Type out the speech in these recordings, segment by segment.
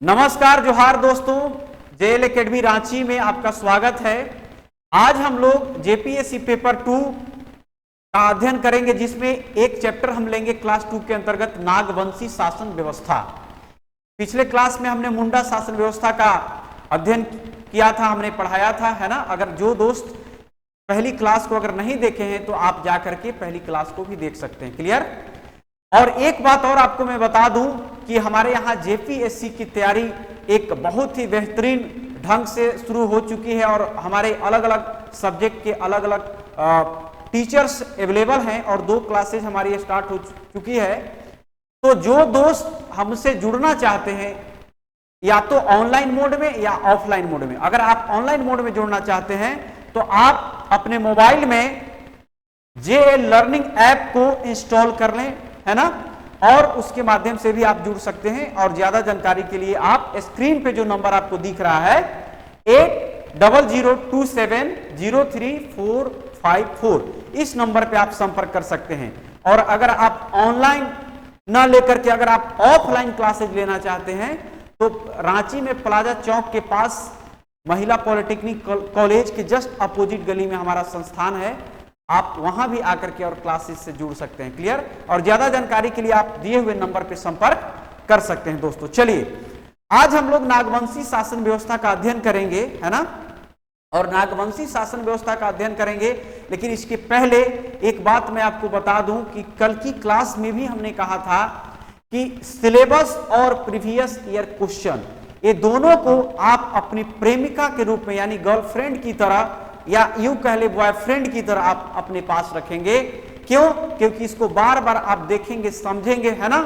नमस्कार जोहार दोस्तों, जेएल एकेडमी रांची में आपका स्वागत है। आज हम लोग जेपीएससी पेपर 2 का अध्ययन करेंगे, जिसमें एक चैप्टर हम लेंगे क्लास 2 के अंतर्गत नागवंशी शासन व्यवस्था। पिछले क्लास में हमने मुंडा शासन व्यवस्था का अध्ययन किया था, हमने पढ़ाया था, है ना। अगर जो दोस्त पहली क्लास को अगर नहीं देखे हैं तो आप जाकर के पहली क्लास को भी देख सकते हैं। क्लियर। और एक बात और आपको मैं बता दूं कि हमारे यहाँ जेपीएससी की तैयारी एक बहुत ही बेहतरीन ढंग से शुरू हो चुकी है और हमारे अलग अलग सब्जेक्ट के अलग अलग टीचर्स अवेलेबल हैं और 2 क्लासेज हमारी स्टार्ट हो चुकी है। तो जो दोस्त हमसे जुड़ना चाहते हैं या तो ऑनलाइन मोड में या ऑफलाइन मोड में, अगर आप ऑनलाइन मोड में जुड़ना चाहते हैं तो आप अपने मोबाइल में जेएल लर्निंग ऐप को इंस्टॉल कर लें, है ना, और उसके माध्यम से भी आप जुड़ सकते हैं। और ज्यादा जानकारी के लिए आप स्क्रीन पे जो नंबर आपको दिख रहा है 8002703454, इस नंबर पे आप संपर्क कर सकते हैं। और अगर आप ऑनलाइन ना लेकर के अगर आप ऑफलाइन क्लासेज लेना चाहते हैं तो रांची में प्लाजा चौक के पास महिला पॉलिटेक्निक कॉलेज के जस्ट अपोजिट गली में हमारा संस्थान है, आप वहां भी आकर के और क्लासेस से जुड़ सकते हैं। क्लियर। और ज्यादा जानकारी के लिए आप दिए हुए नंबर पर संपर्क कर सकते हैं। दोस्तों चलिए, आज हम लोग नागवंशी शासन व्यवस्था का अध्ययन करेंगे, है ना, और नागवंशी शासन व्यवस्था का अध्ययन करेंगे। लेकिन इसके पहले एक बात मैं आपको बता दूं कि कल की क्लास में भी हमने कहा था कि सिलेबस और प्रीवियस ईयर क्वेश्चन, ये दोनों को आप अपनी प्रेमिका के रूप में यानी गर्लफ्रेंड की तरह या यूं कह ले बॉयफ्रेंड की तरह आप अपने पास रखेंगे। क्यों? क्योंकि इसको बार बार आप देखेंगे, समझेंगे, है ना,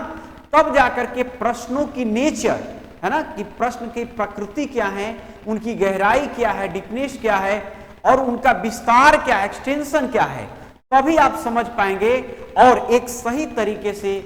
तब जाकर के प्रश्नों की नेचर, है ना, कि प्रश्न की प्रकृति क्या है, उनकी गहराई क्या है, डीपनेस क्या है और उनका विस्तार क्या, एक्सटेंशन क्या है, तभी आप समझ पाएंगे और एक सही तरीके से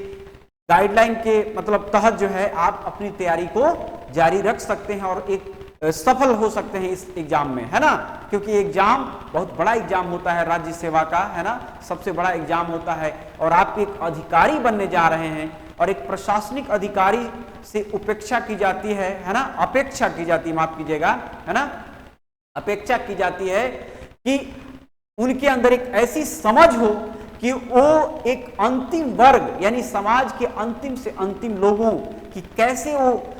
गाइडलाइन के मतलब तहत जो है आप अपनी तैयारी को जारी रख सकते हैं और एक सफल हो सकते हैं इस एग्जाम में, है ना। क्योंकि एग्जाम बहुत बड़ा एग्जाम होता है राज्य सेवा का, है ना, सबसे बड़ा एग्जाम होता है और आप एक अधिकारी बनने जा रहे हैं और एक प्रशासनिक अधिकारी से उपेक्षा की जाती है ना, अपेक्षा की जाती है, माफ कीजिएगा, है ना, अपेक्षा की जाती है कि उनके अंदर एक ऐसी समझ हो कि वो एक अंतिम वर्ग यानी समाज के अंतिम से अंतिम लोगों की कैसे वो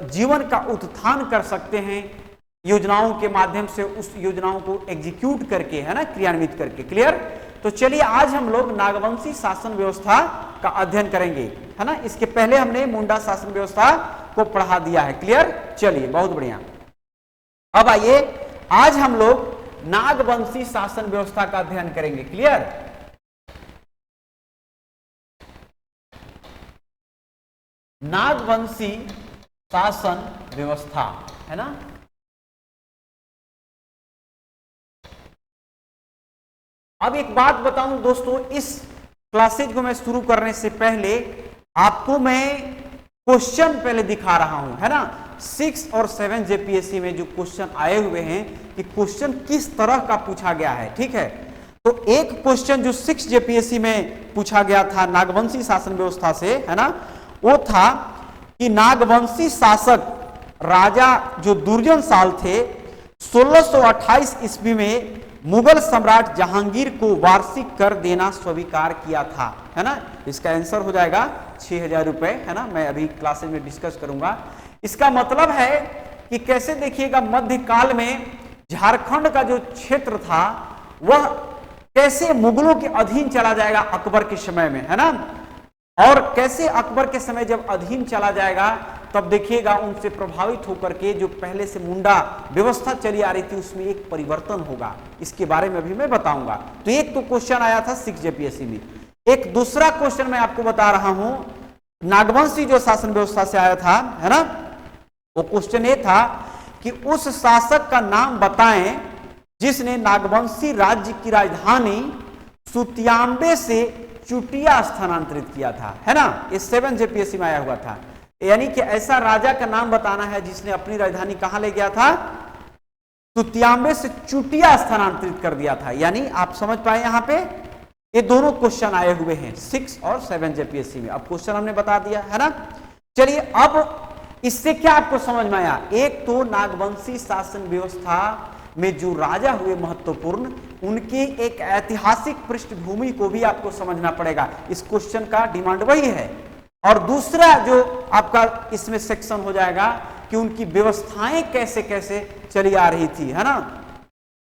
जीवन का उत्थान कर सकते हैं योजनाओं के माध्यम से, उस योजनाओं को एग्जीक्यूट करके, है ना, क्रियान्वित करके। क्लियर। तो चलिए, आज हम लोग नागवंशी शासन व्यवस्था का अध्ययन करेंगे, है ना। इसके पहले हमने मुंडा शासन व्यवस्था को पढ़ा दिया है। क्लियर। चलिए, बहुत बढ़िया। अब आइए, आज हम लोग नागवंशी शासन व्यवस्था का अध्ययन करेंगे। क्लियर। नागवंशी शासन व्यवस्था, है ना। अब एक बात बताऊं दोस्तों, इस क्लासेज को मैं शुरू करने से पहले आपको मैं क्वेश्चन पहले दिखा रहा हूं, है ना। 6 और 7 जेपीएससी में जो क्वेश्चन आए हुए हैं कि क्वेश्चन किस तरह का पूछा गया है, ठीक है। तो एक क्वेश्चन जो 6 जेपीएससी में पूछा गया था नागवंशी शासन व्यवस्था से, है ना, वो था कि नागवंशी शासक राजा जो दुर्जन साल थे 1628 ईस्वी में मुगल सम्राट जहांगीर को वार्षिक कर देना स्वीकार किया था, है ना। इसका आंसर हो जाएगा 6000 रुपए, है ना। मैं अभी क्लासेज में डिस्कस करूंगा। इसका मतलब है कि कैसे, देखिएगा, मध्यकाल में झारखंड का जो क्षेत्र था वह कैसे मुगलों के अधीन चला जाएगा अकबर के समय में, है ना। और कैसे अकबर के समय जब अधीन चला जाएगा तब देखिएगा उनसे प्रभावित होकर के जो पहले से मुंडा व्यवस्था चली आ रही थी उसमें एक परिवर्तन होगा। इसके बारे में भी मैं बताऊंगा। तो एक तो क्वेश्चन आया था 6 जेपीएससी में। एक दूसरा क्वेश्चन मैं आपको बता रहा हूं नागवंशी जो शासन व्यवस्था से आया था, है ना। वो क्वेश्चन ये था कि उस शासक का नाम बताएं जिसने नागवंशी राज्य की राजधानी सुतियांबे से चुटिया स्थानांतरित किया था, है ना। ये 7 जेपीएससी में आया हुआ था। यानी कि ऐसा राजा का नाम बताना है जिसने अपनी राजधानी कहां ले गया था, सुतियांबे से चुटिया स्थानांतरित कर दिया था। यानी आप समझ पाए यहां पे ये दोनों क्वेश्चन आए हुए हैं 6 और 7 जेपीएससी में। अब क्वेश्चन हमने बता दिया, है ना। चलिए, अब इससे क्या आपको समझ में आया? एक तो नागवंशी शासन व्यवस्था में जो राजा हुए महत्वपूर्ण, उनकी एक ऐतिहासिक पृष्ठभूमि को भी आपको समझना पड़ेगा। इस क्वेश्चन का डिमांड वही है। और दूसरा जो आपका इसमें सेक्शन हो जाएगा कि उनकी व्यवस्थाएं कैसे कैसे चली आ रही थी, है ना,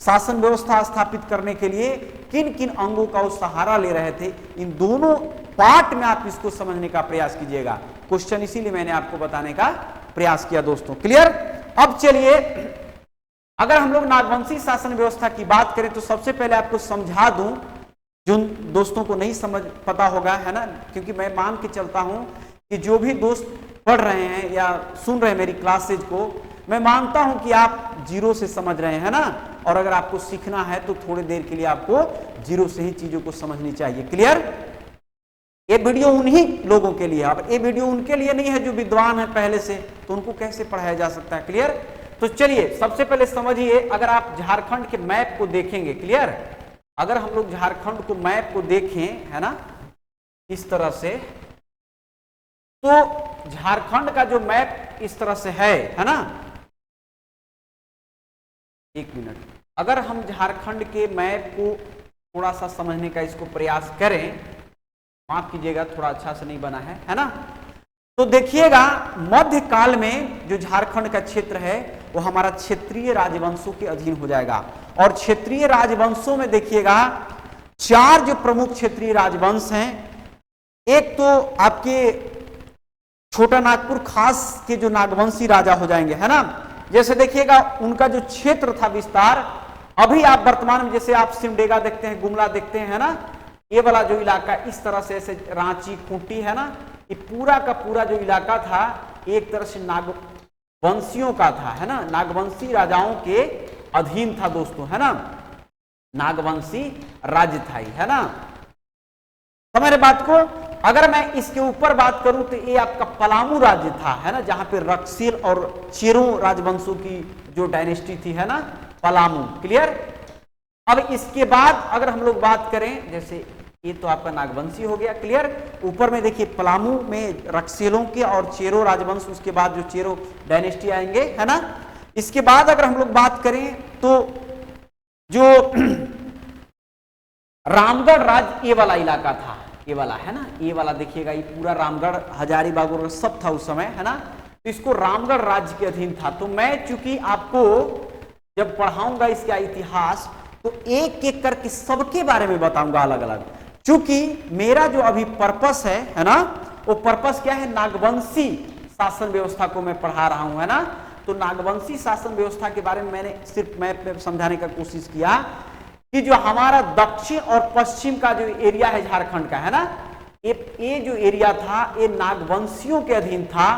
शासन व्यवस्था स्थापित करने के लिए किन किन अंगों का वो सहारा ले रहे थे। इन दोनों पार्ट में आप इसको समझने का प्रयास कीजिएगा। क्वेश्चन इसीलिए मैंने आपको बताने का प्रयास किया दोस्तों। क्लियर? अब चलिए, अगर हम लोग नागवंशी शासन व्यवस्था की बात करें तो सबसे पहले आपको समझा दूं, जिन दोस्तों को नहीं समझ पता होगा, है ना, क्योंकि मैं मान के चलता हूं कि जो भी दोस्त पढ़ रहे हैं या सुन रहे हैं मेरी क्लासेज को, मैं मानता हूं कि आप जीरो से समझ रहे हैं ना, और अगर आपको सीखना है तो थोड़ी देर के लिए आपको जीरो से ही चीजों को समझनी चाहिए। क्लियर? ये वीडियो उन्हीं लोगों के लिए, अब ये वीडियो उनके लिए नहीं है जो विद्वान है पहले से, तो उनको कैसे पढ़ाया जा सकता है। क्लियर? तो चलिए सबसे पहले समझिए, अगर आप झारखंड के मैप को देखेंगे, क्लियर, अगर हम लोग झारखंड को मैप को देखें, है ना, इस तरह से, तो झारखंड का जो मैप इस तरह से है ना, एक मिनट, अगर हम झारखंड के मैप को थोड़ा सा समझने का इसको प्रयास करें, माफ कीजिएगा थोड़ा अच्छा से नहीं बना है ना, तो देखिएगा मध्यकाल में जो झारखंड का क्षेत्र है वो हमारा क्षेत्रीय राजवंशों के अधीन हो जाएगा। और क्षेत्रीय राजवंशों में देखिएगा 4 जो प्रमुख क्षेत्रीय राजवंश हैं, एक तो आपके छोटा नागपुर खास के जो नागवंशी राजा हो जाएंगे, है ना, जैसे देखिएगा उनका जो क्षेत्र था विस्तार, अभी आप वर्तमान में जैसे आप सिमडेगा देखते हैं, गुमला देखते हैं, है ना, ये वाला जो इलाका इस तरह से, ऐसे रांची, खूंटी, है ना, ये पूरा का पूरा जो इलाका था एक तरह से नागवंशियों का था, है ना, नागवंशी राजाओं के अधीन था दोस्तों, है ना, नागवंशी राज्य था, है ना, समझ रहे बात को। अगर मैं इसके ऊपर बात करूं तो ये आपका पलामू राज्य था, है ना, जहां पे रक्सीर और चेरो राजवंशों की जो डायनेस्टी थी, है ना, पलामू। क्लियर? अब इसके बाद अगर हम लोग बात करें, जैसे ये तो आपका नागवंशी हो गया, क्लियर, ऊपर में देखिए पलामू में रक्सीलों के और चेरो राजवंश, उसके बाद जो चेरो डायनेस्टी आएंगे, है ना। इसके बाद अगर हम लोग बात करें तो जो रामगढ़ राज्य ये वाला इलाका था, ये वाला, है ना, ये वाला देखिएगा, ये पूरा रामगढ़, हजारीबाग और सब था उस समय, है ना, तो इसको रामगढ़ राज्य के अधीन था। तो मैं चूंकि आपको जब पढ़ाऊंगा इसका इतिहास तो एक एक करके सबके बारे में बताऊंगा अलग अलग, चूंकि मेरा जो अभी पर्पस है ना, वो पर्पस क्या है, नागवंशी शासन व्यवस्था को मैं पढ़ा रहा हूं, है ना। तो नागवंशी शासन व्यवस्था के बारे में मैंने सिर्फ मैप में समझाने का कोशिश किया कि जो हमारा दक्षिण और पश्चिम का जो एरिया है झारखंड का, है ना, ये जो एरिया था ये नागवंशियों के अधीन था,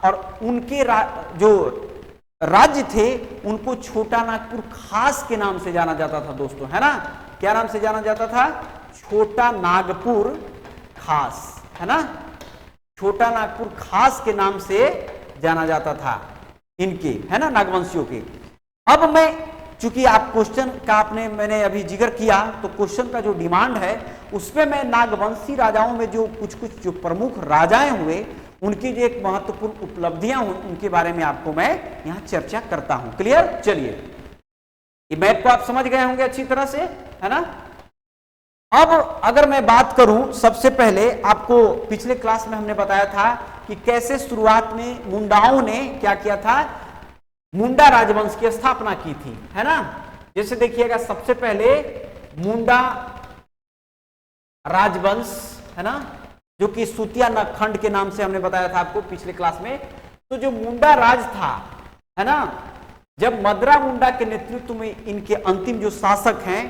और उनके जो राज्य थे उनको छोटा नागपुर खास के नाम से जाना जाता था दोस्तों, है ना। क्या नाम से जाना जाता था? छोटा नागपुर खास, है ना, छोटा नागपुर खास के नाम से जाना जाता था इनके, है ना, नागवंशियों के। अब मैं चूंकि आप क्वेश्चन का मैंने अभी जिक्र किया, तो क्वेश्चन का जो डिमांड है उसमें मैं नागवंशी राजाओं में जो कुछ जो प्रमुख राजाएं हुए उनकी जो एक महत्वपूर्ण उपलब्धियां हुई उनके बारे में आपको मैं यहां चर्चा करता हूं। क्लियर? चलिए, ये मैप को आप समझ गए होंगे अच्छी तरह से, है ना। अब अगर मैं बात करूं, सबसे पहले आपको पिछले क्लास में हमने बताया था कि कैसे शुरुआत में मुंडाओं ने क्या किया था, मुंडा राजवंश की स्थापना की थी, है ना। जैसे देखिएगा सबसे पहले मुंडा राजवंश, है ना, जो कि सुतिया नखंड के नाम से हमने बताया था आपको पिछले क्लास में। तो जो मुंडा राज था, है ना, जब मदरा मुंडा के नेतृत्व में इनके अंतिम जो शासक हैं,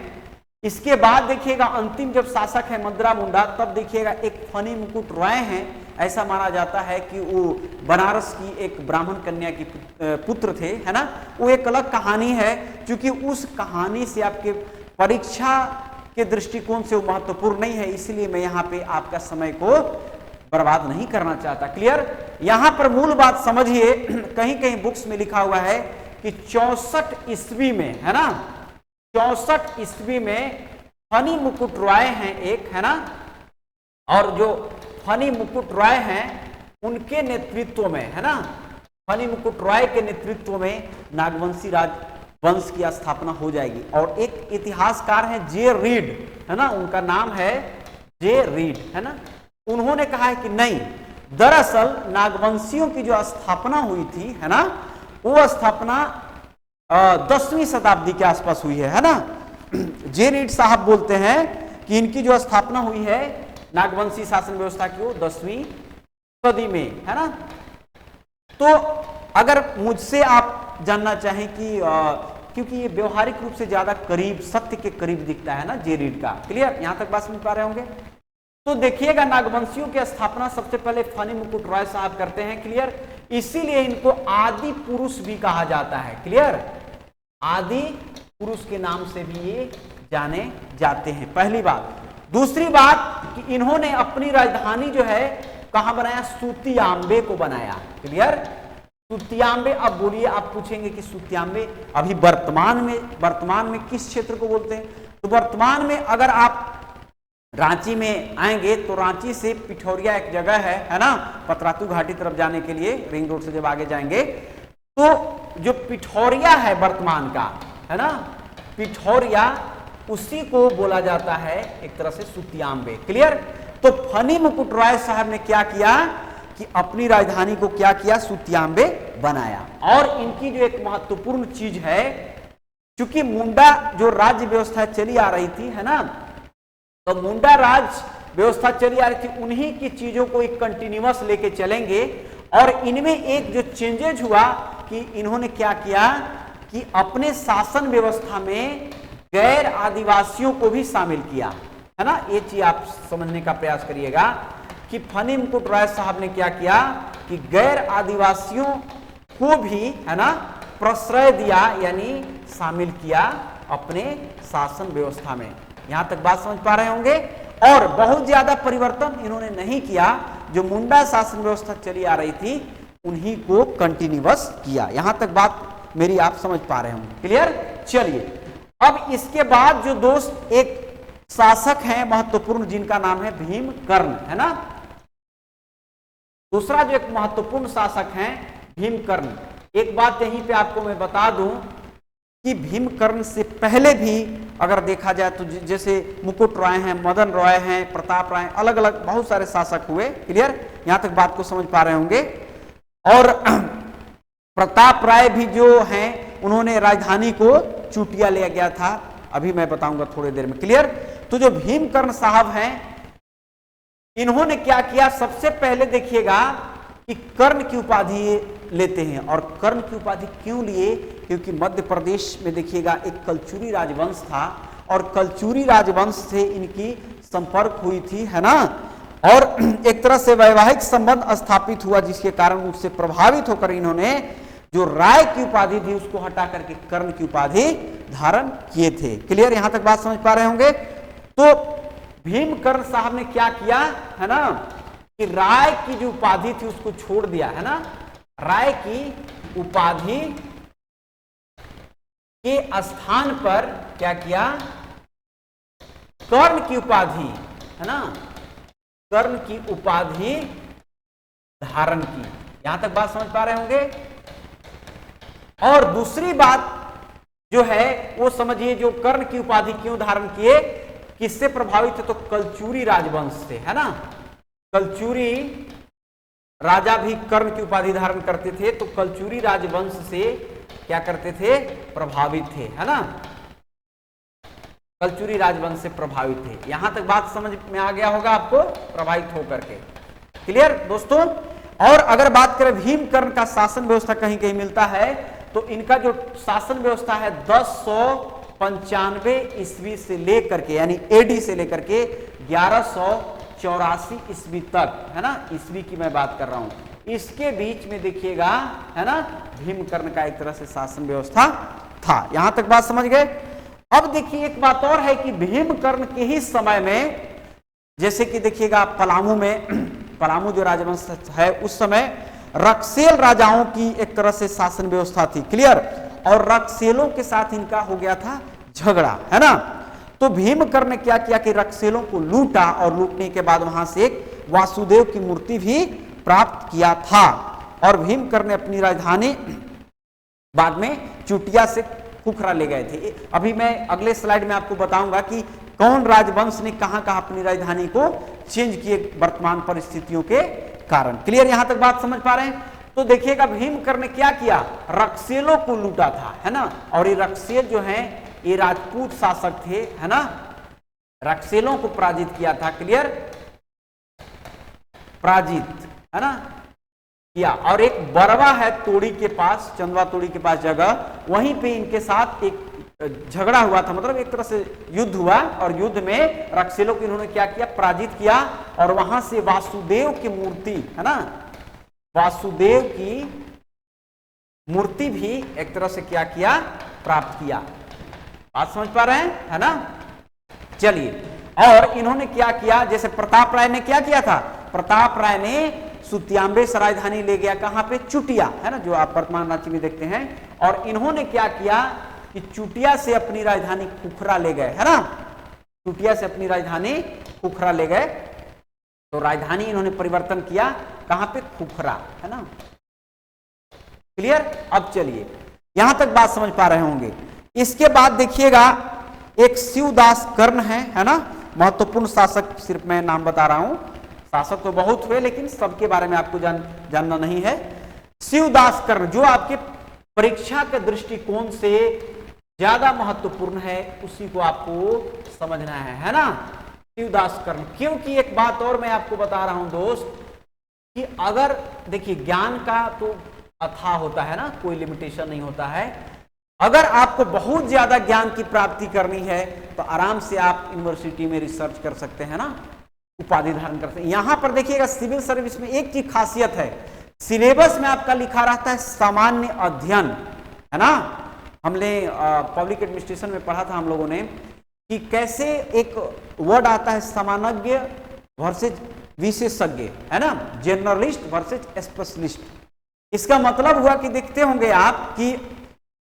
इसके बाद देखिएगा अंतिम जब शासक है मदरा मुंडा, तब देखिएगा एक फनी मुकुट राय हैं। ऐसा माना जाता है कि वो बनारस की एक ब्राह्मण कन्या की पुत्र थे, है ना। वो एक अलग कहानी है, क्योंकि उस कहानी से आपके परीक्षा के दृष्टिकोण से वो महत्वपूर्ण नहीं है, इसलिए मैं यहाँ पे आपका समय को बर्बाद नहीं करना चाहता। क्लियर? यहाँ पर मूल बात समझिए, कहीं कहीं बुक्स में लिखा हुआ है कि 64 ईस्वी में, है ना, 64 ईस्वी में फनी मुकुट राय हैं एक, है ना, और जो फनी मुकुट राय हैं उनके नेतृत्व में, है ना, फनी मुकुट राय के नेतृत्व में नागवंशी राजवंश की स्थापना हो जाएगी। और एक इतिहासकार है जे रीड, है ना, उनका नाम है जे रीड, है ना, उन्होंने कहा है कि नहीं, दरअसल नागवंशियों की जो स्थापना हुई थी, है ना, वो स्थापना 10वीं शताब्दी के आसपास हुई है ना। जे रीड साहब बोलते हैं कि इनकी जो स्थापना हुई है नागवंशी शासन व्यवस्था की, वो 10वीं सदी में, है ना। तो अगर मुझसे आप जानना चाहें कि क्योंकि ये व्यवहारिक रूप से ज्यादा करीब, सत्य के करीब दिखता है ना जे रीड का, क्लियर, यहां तक बात समझ पा रहे होंगे। तो देखिएगा नागवंशियों की स्थापना सबसे पहले फनी मुकुट राय साहब करते हैं, क्लियर, इसीलिए इनको आदि पुरुष भी कहा जाता है, क्लियर, आदि पुरुष के नाम से भी ये जाने जाते हैं, पहली बात। दूसरी बात कि इन्होंने अपनी राजधानी जो है कहां बनाया, सुतियांबे को बनाया, क्लियर, सुतियांबे। अब बोलिए, आप पूछेंगे कि सुतियांबे अभी वर्तमान में किस क्षेत्र को बोलते हैं? तो वर्तमान में अगर आप रांची में आएंगे तो रांची से पिठौरिया एक जगह है ना, पतरातू घाटी तरफ जाने के लिए रिंग रोड से जब आगे जाएंगे तो जो पिठौरिया है वर्तमान का, है ना, पिठौरिया, उसी को बोला जाता है एक तरह से सुतियांबे, क्लियर। तो फनी मुकुट राय साहब ने क्या किया कि अपनी राजधानी को क्या किया, सुतियांबे बनाया। और इनकी जो एक महत्वपूर्ण चीज है, क्योंकि मुंडा जो राज्य व्यवस्था चली आ रही थी, है ना, तो मुंडा राज व्यवस्था चली आ रही थी, उन्हीं की चीजों को एक कंटिन्यूअस लेके चलेंगे। और इनमें एक जो चेंजेज हुआ कि इन्होंने क्या किया कि अपने शासन व्यवस्था में गैर आदिवासियों को भी शामिल किया, है ना। ये चीज आप समझने का प्रयास करिएगा कि फनी मुकुट राय साहब ने क्या किया कि गैर आदिवासियों को भी, है ना, प्रश्रय दिया, यानी शामिल किया अपने शासन व्यवस्था में। यहां तक बात समझ पा रहे होंगे। और बहुत ज्यादा परिवर्तन इन्होंने नहीं किया, जो मुंडा शासन व्यवस्था चली आ रही थी उन्हीं को कंटिन्यूअस किया। यहां तक बात मेरी आप समझ पा रहे होंगे, क्लियर। चलिए, अब इसके बाद जो दोस्त एक शासक हैं महत्वपूर्ण, जिनका नाम है भीमकर्ण, है ना। दूसरा जो एक महत्वपूर्ण शासक हैं भीमकर्ण। एक बात यहीं पे आपको मैं बता दूं कि भीमकर्ण से पहले भी अगर देखा जाए तो जैसे मुकुट राय हैं, मदन राय हैं, प्रताप राय, अलग अलग बहुत सारे शासक हुए, क्लियर, यहां तक बात को समझ पा रहे होंगे। और प्रताप राय भी जो हैं उन्होंने राजधानी को चूटिया ले गया था, अभी मैं बताऊंगा थोड़ी देर में, क्लियर। तो जो भीमकर्ण साहब हैं इन्होंने क्या किया, सबसे पहले देखिएगा कि कर्ण की उपाधि लेते हैं। और कर्ण की उपाधि क्यों लिए, क्योंकि मध्य प्रदेश में देखिएगा एक कलचुरी राजवंश था और कलचुरी राजवंश से इनकी संपर्क हुई थी, है ना। और एक तरह से वैवाहिक संबंध स्थापित हुआ, जिसके कारण उससे प्रभावित होकर इन्होंने जो राय की उपाधि थी उसको हटा करके कर्ण की उपाधि धारण किए थे, क्लियर। यहां तक बात समझ पा रहे होंगे। तो भीमकर्ण साहब ने क्या किया, है ना, कि राय की जो उपाधि थी उसको छोड़ दिया, है ना। राय की उपाधि के स्थान पर क्या किया, कर्ण की उपाधि, है ना, कर्ण की उपाधि धारण की। यहां तक बात समझ पा रहे होंगे। और दूसरी बात जो है वो समझिए, जो कर्ण की उपाधि क्यों धारण किए, किससे प्रभावित है, तो कलचुरी राजवंश से, है ना। कलचुरी राजा भी कर्ण की उपाधि धारण करते थे, तो कलचुरी राजवंश से क्या करते थे, प्रभावित थे, है ना, कलचुरी राजवंश से प्रभावित थे। यहां तक बात समझ में आ गया होगा आपको, प्रभावित होकर के, क्लियर दोस्तों। और अगर बात करें भीमकर्ण का शासन व्यवस्था कहीं कहीं मिलता है, तो इनका जो शासन व्यवस्था है 1095 ईस्वी से लेकर के, यानी एडी से लेकर के 1184 ईस्वी तक, है ना, ईस्वी की मैं बात कर रहा हूं, इसके बीच में देखिएगा, है ना, भीमकर्ण का एक तरह से शासन व्यवस्था था। यहां तक बात समझ गए। अब देखिए एक बात और है कि भीमकर्ण के ही समय में, जैसे कि देखिएगा पलामू में, पलामू जो राजवंश है उस समय रक्सेल राजाओं की एक तरह से शासन व्यवस्था थी, क्लियर। और रक्सेलों के साथ इनका हो गया था झगड़ा, है ना। तो भीमकर्ण ने क्या किया कि रक्सेलों को लूटा और लूटने के बाद वहां से एक वासुदेव की मूर्ति भी प्राप्त किया था। और भीमकर ने अपनी राजधानी बाद में चुटिया से खुखरा ले गए थे। अभी मैं अगले स्लाइड में आपको बताऊंगा कि कौन राजवंश ने कहां कहां अपनी राजधानी को चेंज किए वर्तमान परिस्थितियों के कारण। क्लियर, यहां तक बात समझ पा रहे हैं? तो देखिएगा भीमकर ने क्या किया, रक्सेलों को लूटा था, है ना। और ये रक्सेल जो है ये राजपूत शासक थे, है ना। रक्सेलों को पराजित किया था। क्लियर, पराजित, है ना, किया। और एक बरवा है तोड़ी के पास, चंदवा तोड़ी के पास जगह, वहीं पे इनके साथ एक झगड़ा हुआ था, मतलब एक तरह से युद्ध हुआ। और युद्ध में रक्सेलों को इन्होंने क्या किया, पराजित किया। और वहां से वासुदेव की मूर्ति, है ना, वासुदेव की मूर्ति भी एक तरह से क्या किया, प्राप्त किया। बात समझ पा रहे हैं, है ना। चलिए, और इन्होंने क्या किया, जैसे प्रताप राय ने क्या किया था, प्रताप राय ने सुत्याम्बे से राजधानी ले गया, कहां पे, चुटिया, है ना, जो आप वर्तमान रांची में देखते हैं। और इन्होंने क्या किया कि चुटिया से अपनी राजधानी खुखरा ले गए, है ना, चुटिया से अपनी राजधानी खुखरा ले गए। तो राजधानी इन्होंने परिवर्तन किया, कहां पे, खुखरा, है ना। क्लियर, अब चलिए यहां तक बात समझ पा रहे होंगे। इसके बाद देखिएगा एक शिवदास कर्ण है ना, महत्वपूर्ण शासक, सिर्फ मैं नाम बता रहा हूं, शासक तो बहुत हुए लेकिन सबके बारे में आपको जानना नहीं है। शिवदास कर्ण जो आपके परीक्षा के दृष्टिकोण से ज्यादा महत्वपूर्ण है, उसी को आपको समझना है ना, शिवदास कर्ण। क्योंकि एक बात और मैं आपको बता रहा हूं दोस्त, कि अगर देखिए ज्ञान का तो अथाह होता है ना, कोई लिमिटेशन नहीं होता है। अगर आपको बहुत ज्यादा ज्ञान की प्राप्ति करनी है तो आराम से आप यूनिवर्सिटी में रिसर्च कर सकते हैं ना, उपाधि धारण कर सकते हैं। यहां पर देखिएगा सिविल सर्विस में एक चीज खासियत है, सिलेबस में आपका लिखा रहता है सामान्य अध्ययन, है ना। हमने पब्लिक एडमिनिस्ट्रेशन में पढ़ा था हम लोगों ने कि कैसे एक वर्ड आता है सामान्यज्ञ वर्सेज विशेषज्ञ, है ना, जनरलिस्ट वर्सेज स्पेशलिस्ट। इसका मतलब हुआ कि देखते होंगे आप कि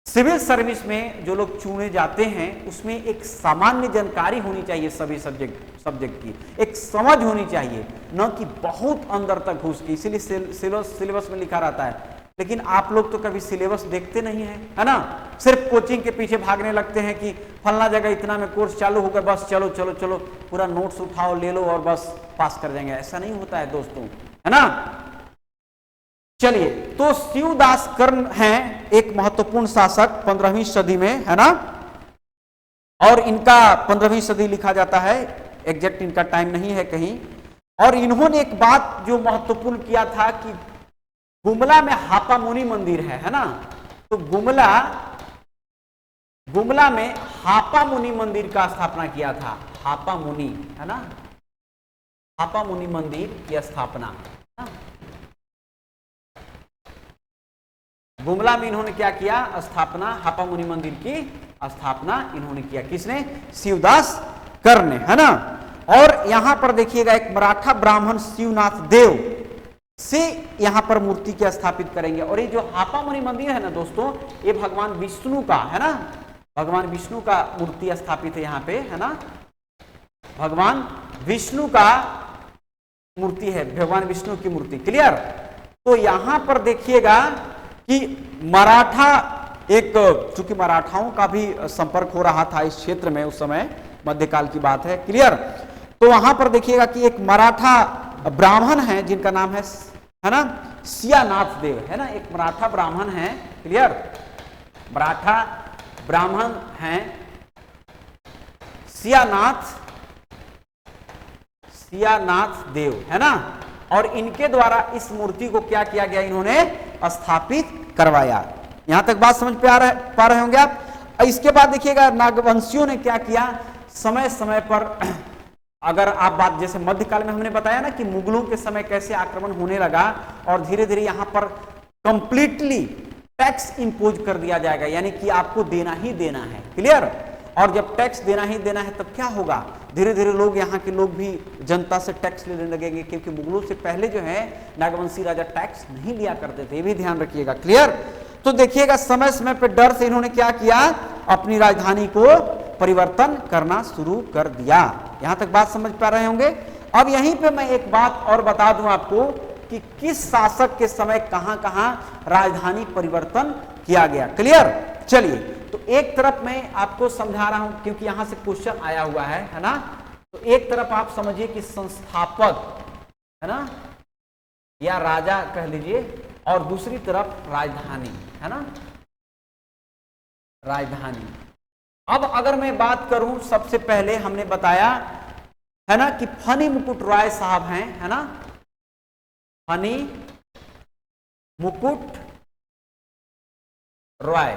सिविल सर्विस में जो लोग चुने जाते हैं उसमें एक सामान्य जानकारी होनी चाहिए सभी सब्जेक्ट की, एक समझ होनी चाहिए, न कि बहुत अंदर तक घुस के। इसीलिए सिलेबस में लिखा रहता है। लेकिन आप लोग तो कभी सिलेबस देखते नहीं है ना, सिर्फ कोचिंग के पीछे भागने लगते हैं कि फलना जगह इतना में कोर्स चालू होकर बस चलो चलो चलो पूरा नोट्स उठाओ, ले लो और बस पास कर जाएंगे। ऐसा नहीं होता है दोस्तों, है ना। चलिए, तो शिवदास कर्ण हैं एक महत्वपूर्ण शासक 15वीं सदी में, है ना। और इनका 15वीं सदी लिखा जाता है, एग्जैक्ट इनका टाइम नहीं है कहीं। और इन्होंने एक बात जो महत्वपूर्ण किया था कि गुमला में हापा मुनि मंदिर है ना। तो गुमला में हापा मुनि मंदिर का स्थापना किया था, हापा मुनि, है ना, हापा मुनि मंदिर की स्थापना। गुमला में इन्होंने क्या किया, स्थापना, हापा मुनि मंदिर की स्थापना इन्होंने किया। किसने, शिवदास कर्ण ने, है ना। और यहां पर देखिएगा एक मराठा ब्राह्मण शिवनाथ देव से यहां पर मूर्ति की स्थापित करेंगे। और ये जो हापा मुनि मंदिर है ना दोस्तों, ये भगवान विष्णु का, है ना, भगवान विष्णु का मूर्ति स्थापित है यहाँ पे, है ना, भगवान विष्णु का मूर्ति है, भगवान विष्णु की मूर्ति। क्लियर। तो यहां पर देखिएगा कि मराठा, एक चूंकि मराठाओं का भी संपर्क हो रहा था इस क्षेत्र में, उस समय मध्यकाल की बात है। क्लियर। तो वहां पर देखिएगा कि एक मराठा ब्राह्मण है जिनका नाम है ना, सियानाथ देव, है ना, एक मराठा ब्राह्मण है। क्लियर, मराठा ब्राह्मण हैं सियानाथ देव, है ना। और इनके द्वारा इस मूर्ति को क्या किया गया, इन्होंने स्थापित करवाया। यहां तक बात समझ पा रहे होंगे आप। इसके बाद देखिएगा नागवंशियों ने क्या किया, समय समय पर, अगर आप बात जैसे मध्यकाल में हमने बताया ना कि मुगलों के समय कैसे आक्रमण होने लगा और धीरे धीरे यहां पर कंप्लीटली टैक्स इंपोज कर दिया जाएगा, यानी कि आपको देना ही देना है। क्लियर। और जब टैक्स देना ही देना है तब क्या होगा, धीरे धीरे लोग, यहाँ के लोग भी जनता से टैक्स लेने लगेंगे, क्योंकि मुगलों से पहले जो है नागवंशी राजा टैक्स नहीं लिया करते थे, ये भी ध्यान रखिएगा। क्लियर। तो देखिएगा समय समय पर डर से इन्होंने क्या किया, अपनी राजधानी को परिवर्तन करना शुरू कर दिया। यहां तक बात समझ पा रहे होंगे। अब यहीं पे मैं एक बात और बता दूं आपको कि किस शासक के समय कहां कहां राजधानी परिवर्तन किया गया। क्लियर। चलिए, तो एक तरफ मैं आपको समझा रहा हूं क्योंकि यहां से क्वेश्चन आया हुआ है ना। तो एक तरफ आप समझिए कि संस्थापक है ना, या राजा कह लीजिए, और दूसरी तरफ राजधानी है ना, राजधानी। अब अगर मैं बात करूं, सबसे पहले हमने बताया है ना कि फनी मुकुट राय साहब हैं, है ना, फनी मुकुट राय।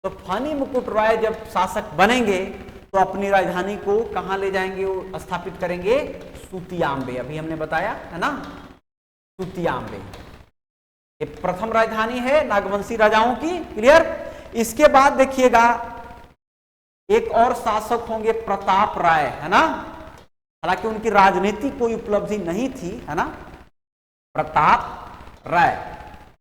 तो फनी मुकुट राय जब शासक बनेंगे तो अपनी राजधानी को कहां ले जाएंगे, वो स्थापित करेंगे सुतियांबे। अभी हमने बताया है ना, सुतियांबे ये प्रथम राजधानी है नागवंशी राजाओं की। क्लियर। इसके बाद देखिएगा एक और शासक होंगे प्रताप राय, है ना, हालांकि उनकी राजनीतिक कोई उपलब्धि नहीं थी, है ना, प्रताप राय,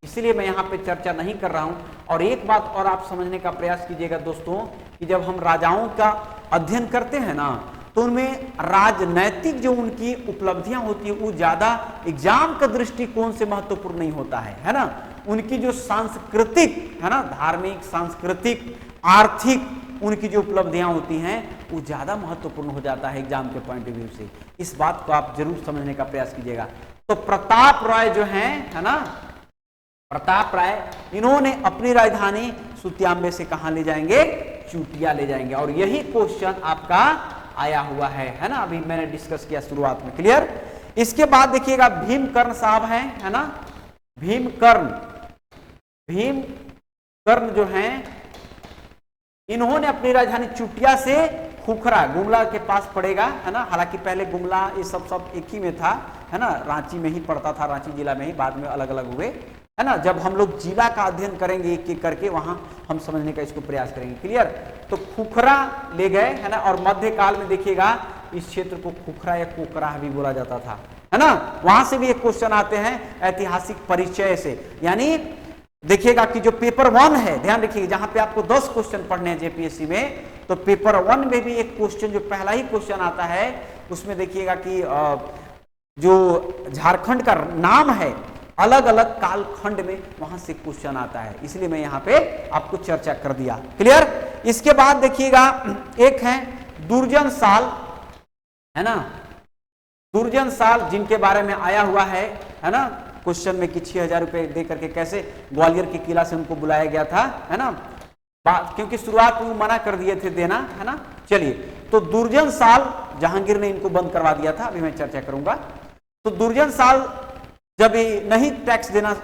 इसलिए मैं यहां पे चर्चा नहीं कर रहा हूं। और एक बात और आप समझने का प्रयास कीजिएगा दोस्तों, कि जब हम राजाओं का अध्ययन करते हैं ना, तो उनमें राजनैतिक जो उनकी उपलब्धियां होती है वो ज्यादा एग्जाम का दृष्टिकोण से महत्वपूर्ण नहीं होता है ना। उनकी जो सांस्कृतिक है ना, धार्मिक, सांस्कृतिक, आर्थिक उनकी जो उपलब्धियां होती हैं वो ज्यादा महत्वपूर्ण हो जाता है एग्जाम के पॉइंट ऑफ व्यू से। इस बात को आप जरूर समझने का प्रयास कीजिएगा। तो प्रताप राय जो हैं, है ना, प्रताप राय, इन्होंने अपनी राजधानी सुतियांबे से कहां ले जाएंगे, चूटिया ले जाएंगे। और यही क्वेश्चन आपका आया हुआ है ना, अभी मैंने डिस्कस किया शुरुआत में। क्लियर। इसके बाद देखिएगा भीमकर्ण साहब हैं, है ना, भीमकर्ण जो हैं, इन्होंने अपनी राजधानी चूटिया से खुखरा, गुमला के पास पड़ेगा, है ना, हालांकि पहले गुमला ये सब एक ही में था, है ना, रांची में ही पड़ता था, रांची जिला में ही, बाद में अलग अलग हुए, है ना। जब हम लोग जिला का अध्ययन करेंगे एक एक करके, वहां हम समझने का इसको प्रयास करेंगे। क्लियर। तो खुखरा ले गए, है ना, और मध्यकाल में देखिएगा इस क्षेत्र को खुखरा या कोकरा भी बोला जाता था, है ना। वहां से भी एक क्वेश्चन आते हैं ऐतिहासिक परिचय से, यानी देखिएगा कि जो पेपर 1 है, ध्यान रखिएगा, जहां पे आपको 10 क्वेश्चन पढ़ने हैं जेपीएससी में, तो पेपर 1 में भी एक क्वेश्चन, जो पहला ही क्वेश्चन आता है उसमें देखिएगा कि जो झारखंड का नाम है अलग अलग कालखंड में, वहां से क्वेश्चन आता है, इसलिए मैं यहां पे आपको चर्चा कर दिया। क्लियर। इसके बाद देखिएगा एक है दुर्जन साल, है ना, दुर्जन साल, जिनके बारे में आया हुआ है ना, क्वेश्चन में कि 6000 रुपए दे करके कैसे ग्वालियर के किला से उनको बुलाया गया था, है ना, क्योंकि शुरुआत में मना कर दिए थे देना, है ना। चलिए, तो दुर्जन साल जहांगीर ने इनको बंद करवा दिया था, अभी मैं चर्चा करूंगा। तो दुर्जन साल जब ये नहीं टैक्स देना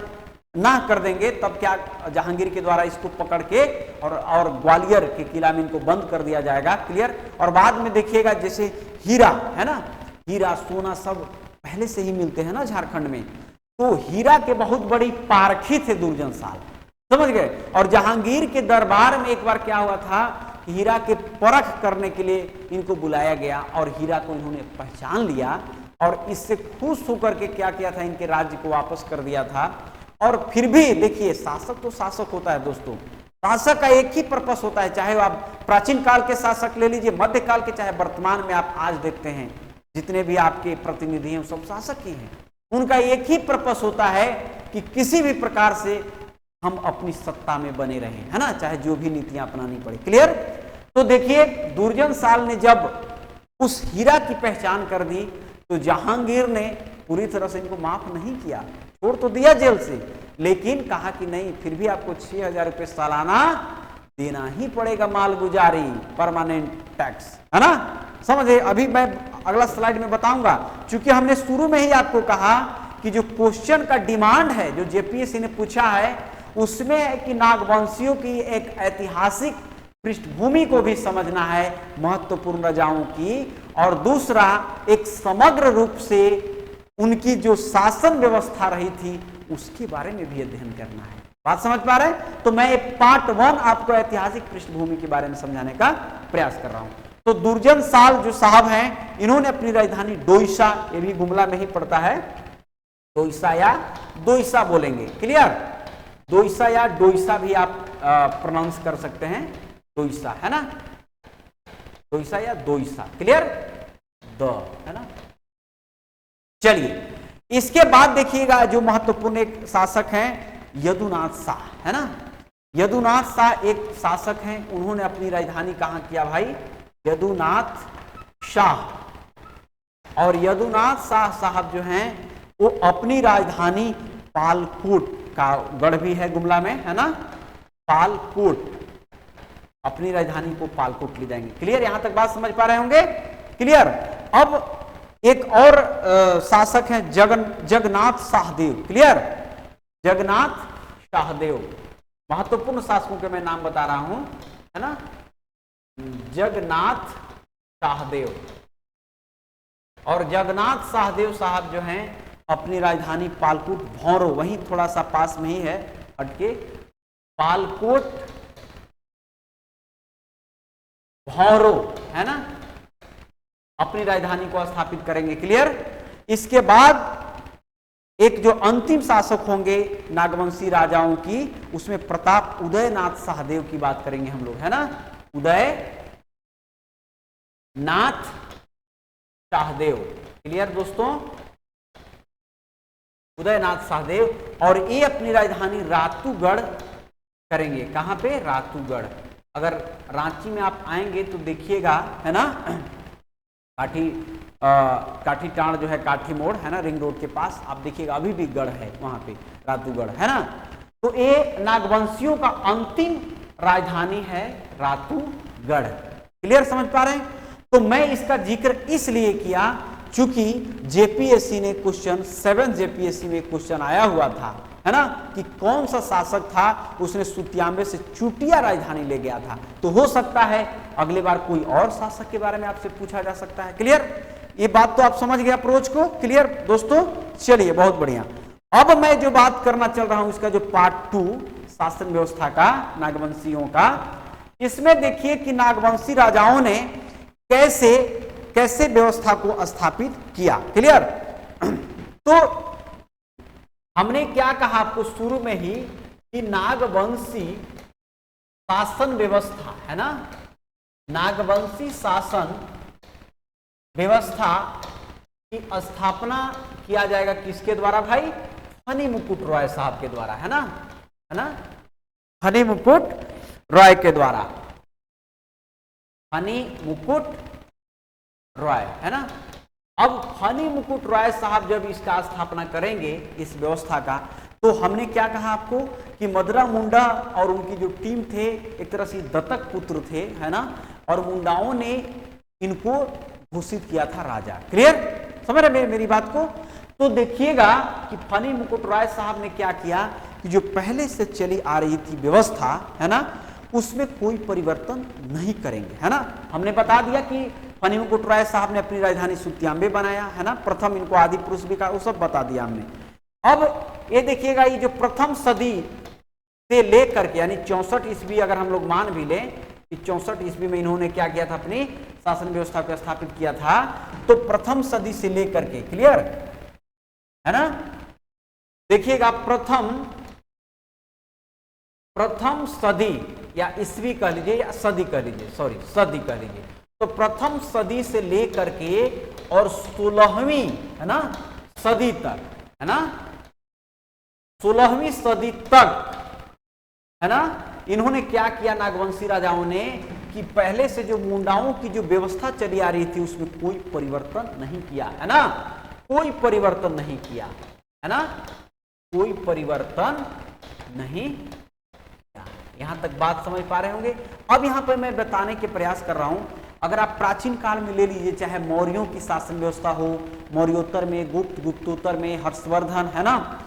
ना कर देंगे, तब क्या जहांगीर के द्वारा इसको पकड़ के और ग्वालियर के किला में इनको बंद कर दिया जाएगा। क्लियर। और बाद में देखिएगा जैसे हीरा, है ना, हीरा सोना सब पहले से ही मिलते हैं ना झारखंड में, तो हीरा के बहुत बड़ी पारखी थे दुर्जन साल, समझ गए। और जहांगीर के दरबार में एक बार क्या हुआ था, हीरा के परख करने के लिए इनको बुलाया गया और हीरा को इन्होंने पहचान लिया और इससे खुश होकर के क्या किया था, इनके राज्य को वापस कर दिया था। और फिर भी देखिए, शासक तो शासक होता है दोस्तों, शासक का एक ही पर्पस होता है, चाहे आप प्राचीन काल के शासक ले लीजिए, मध्यकाल के, चाहे वर्तमान में आप आज देखते हैं जितने भी आपके प्रतिनिधि हैं सब शासक ही हैं। उनका एक ही पर्पस होता है कि किसी भी प्रकार से हम अपनी सत्ता में बने रहें, है ना, चाहे जो भी नीतियां अपनानी पड़े। क्लियर। तो देखिए, दुर्जन साल ने जब उस हीरा की पहचान कर दी तो जहांगीर ने पूरी तरह से इनको माफ नहीं किया, छोड़ तो दिया जेल से, लेकिन कहा कि नहीं, फिर भी आपको 6000 रुपये सालाना देना ही पड़ेगा, मालगुजारी, परमानेंट टैक्स, है ना, समझे। अभी मैं अगला स्लाइड में बताऊंगा, क्योंकि हमने शुरू में ही आपको कहा कि जो क्वेश्चन का डिमांड है जो जेपीएससी ने पूछा है उसमें है कि नागवंशियों की एक ऐतिहासिक पृष्ठभूमि को भी समझना है, महत्वपूर्ण राजाओं की, और दूसरा एक समग्र रूप से उनकी जो शासन व्यवस्था रही थी उसके बारे में भी अध्ययन करना है। बात समझ पा रहे हैं। तो मैं पार्ट 1 आपको ऐतिहासिक पृष्ठभूमि के बारे में समझाने का प्रयास कर रहा हूं। तो दुर्जन साल जो साहब हैं, इन्होंने अपनी राजधानी डोईसा, ये भी गुमला में ही पड़ता है, डोईसा या दोईसा बोलेंगे। क्लियर। दोईसा या डोईसा भी आप प्रोनाउंस कर सकते हैं, डोईसा, है ना, डोईसा या दोईसा। क्लियर। द, है ना। चलिए, इसके बाद देखिएगा जो महत्वपूर्ण एक शासक हैं यदुनाथ शाह, है ना। यदुनाथ शाह एक शासक हैं, उन्होंने अपनी राजधानी कहाँ किया भाई, यदुनाथ शाह। और यदुनाथ शाह साहब जो हैं वो अपनी राजधानी पालकोट का, गढ़ भी है गुमला में, है ना, पालकोट, अपनी राजधानी को पालकोट ले जाएंगे। क्लियर, यहां तक बात समझ पा रहे होंगे, क्लियर। अब एक और शासक हैं जगन्नाथ शाहदेव, क्लियर, जगन्नाथ शाहदेव, महत्वपूर्ण शासकों के मैं नाम बता रहा हूं, है ना, जगन्नाथ शाहदेव। और जगन्नाथ शाहदेव साहब जो हैं अपनी राजधानी पालकोट, भौरो, वहीं थोड़ा सा पास में ही है हटके, पालकोट भौरो, है ना, अपनी राजधानी को स्थापित करेंगे। क्लियर। इसके बाद एक जो अंतिम शासक होंगे नागवंशी राजाओं की, उसमें प्रताप उदयनाथ शाहदेव की बात करेंगे हम लोग, है ना, उदयनाथ शाहदेव। क्लियर दोस्तों, उदयनाथ शाहदेव। और ये अपनी राजधानी रातूगढ़ करेंगे। कहां पे, रातूगढ़। अगर रांची में आप आएंगे तो देखिएगा, है ना, काठी टाण जो है, काठी मोड़, है ना, रिंग रोड के पास, आप देखिएगा अभी भी गढ़ है वहां पे, रातूगढ़, है ना। तो ये नागवंशियों का अंतिम राजधानी है रातूगढ़। क्लियर, समझ पा रहे हैं। तो मैं इसका जिक्र इसलिए किया चूंकि जेपीएससी ने क्वेश्चन 7 जेपीएससी में क्वेश्चन आया हुआ था, है ना, कि कौन सा शासक था उसने सुतियांबे से चुटिया राजधानी ले गया था। तो हो सकता है अगली बार कोई और शासक के बारे में आपसे पूछा जा सकता है। क्लियर, ये बात तो आप समझ गए अप्रोच को। क्लियर दोस्तों, चलिए बहुत बढ़िया। अब मैं जो बात करना चल रहा हूं इसका जो पार्ट 2 शासन व्यवस्था का, नागवंशियों का, इसमें देखिए कि नागवंशी राजाओं ने कैसे व्यवस्था को स्थापित किया। क्लियर। तो हमने क्या कहा आपको शुरू में ही कि नागवंशी शासन व्यवस्था, है ना, नागवंशी शासन व्यवस्था की स्थापना किया जाएगा किसके द्वारा भाई, फनी मुकुट रॉय साहब के द्वारा, है ना, फनी मुकुट रॉय के द्वारा, फनी मुकुट रॉय, है ना। अब फनी मुकुट रॉय साहब जब इसका स्थापना करेंगे इस व्यवस्था का, तो हमने क्या कहा आपको कि मदरा मुंडा और उनकी जो टीम थे एक तरह से दत्तक पुत्र थे, है ना, और मुंडाओं ने इनको घोषित किया था राजा। क्लियर, समझ रहे मेरी बात को। तो देखिएगा कि फनी मुकुट रॉय साहब ने क्या किया कि जो पहले से चली आ रही थी व्यवस्था, है ना, उसमें कोई परिवर्तन नहीं करेंगे, है ना। हमने बता दिया कि फनी मुकुट रॉय साहब ने अपनी राजधानी सुतियांबे बनाया, है ना, प्रथम इनको आदि पुरुष भी कहा, वो सब बता दिया हमने। अब ये देखिएगा, ये जो प्रथम सदी से लेकर के यानी 64 ईस्वी अगर हम लोग मान भी लें कि 64 ईस्वी में इन्होंने क्या किया था, अपनी शासन व्यवस्था को स्थापित किया था, तो प्रथम सदी से लेकर के, क्लियर है ना, देखिएगा प्रथम सदी या ईस्वी कह लीजिए या सदी कह लीजिए, सॉरी सदी कह लीजिए, तो प्रथम सदी से लेकर के और 16वीं, है ना, सदी तक, है ना, 16वीं सदी तक, है ना, इन्होंने क्या किया नागवंशी राजाओं ने कि पहले से जो मुंडाओं की जो व्यवस्था चली आ रही थी उसमें कोई परिवर्तन नहीं किया, है ना, कोई परिवर्तन नहीं किया, है ना, कोई परिवर्तन नहीं किया। यहां तक बात समझ पा रहे होंगे। अब यहां पर मैं बताने के प्रयास कर रहा हूं, अगर आप प्राचीन काल में ले लीजिए, चाहे मौर्यों की शासन व्यवस्था हो, मौर्योत्तर में, गुप्तोत्तर में, हर्षवर्धन, है ना,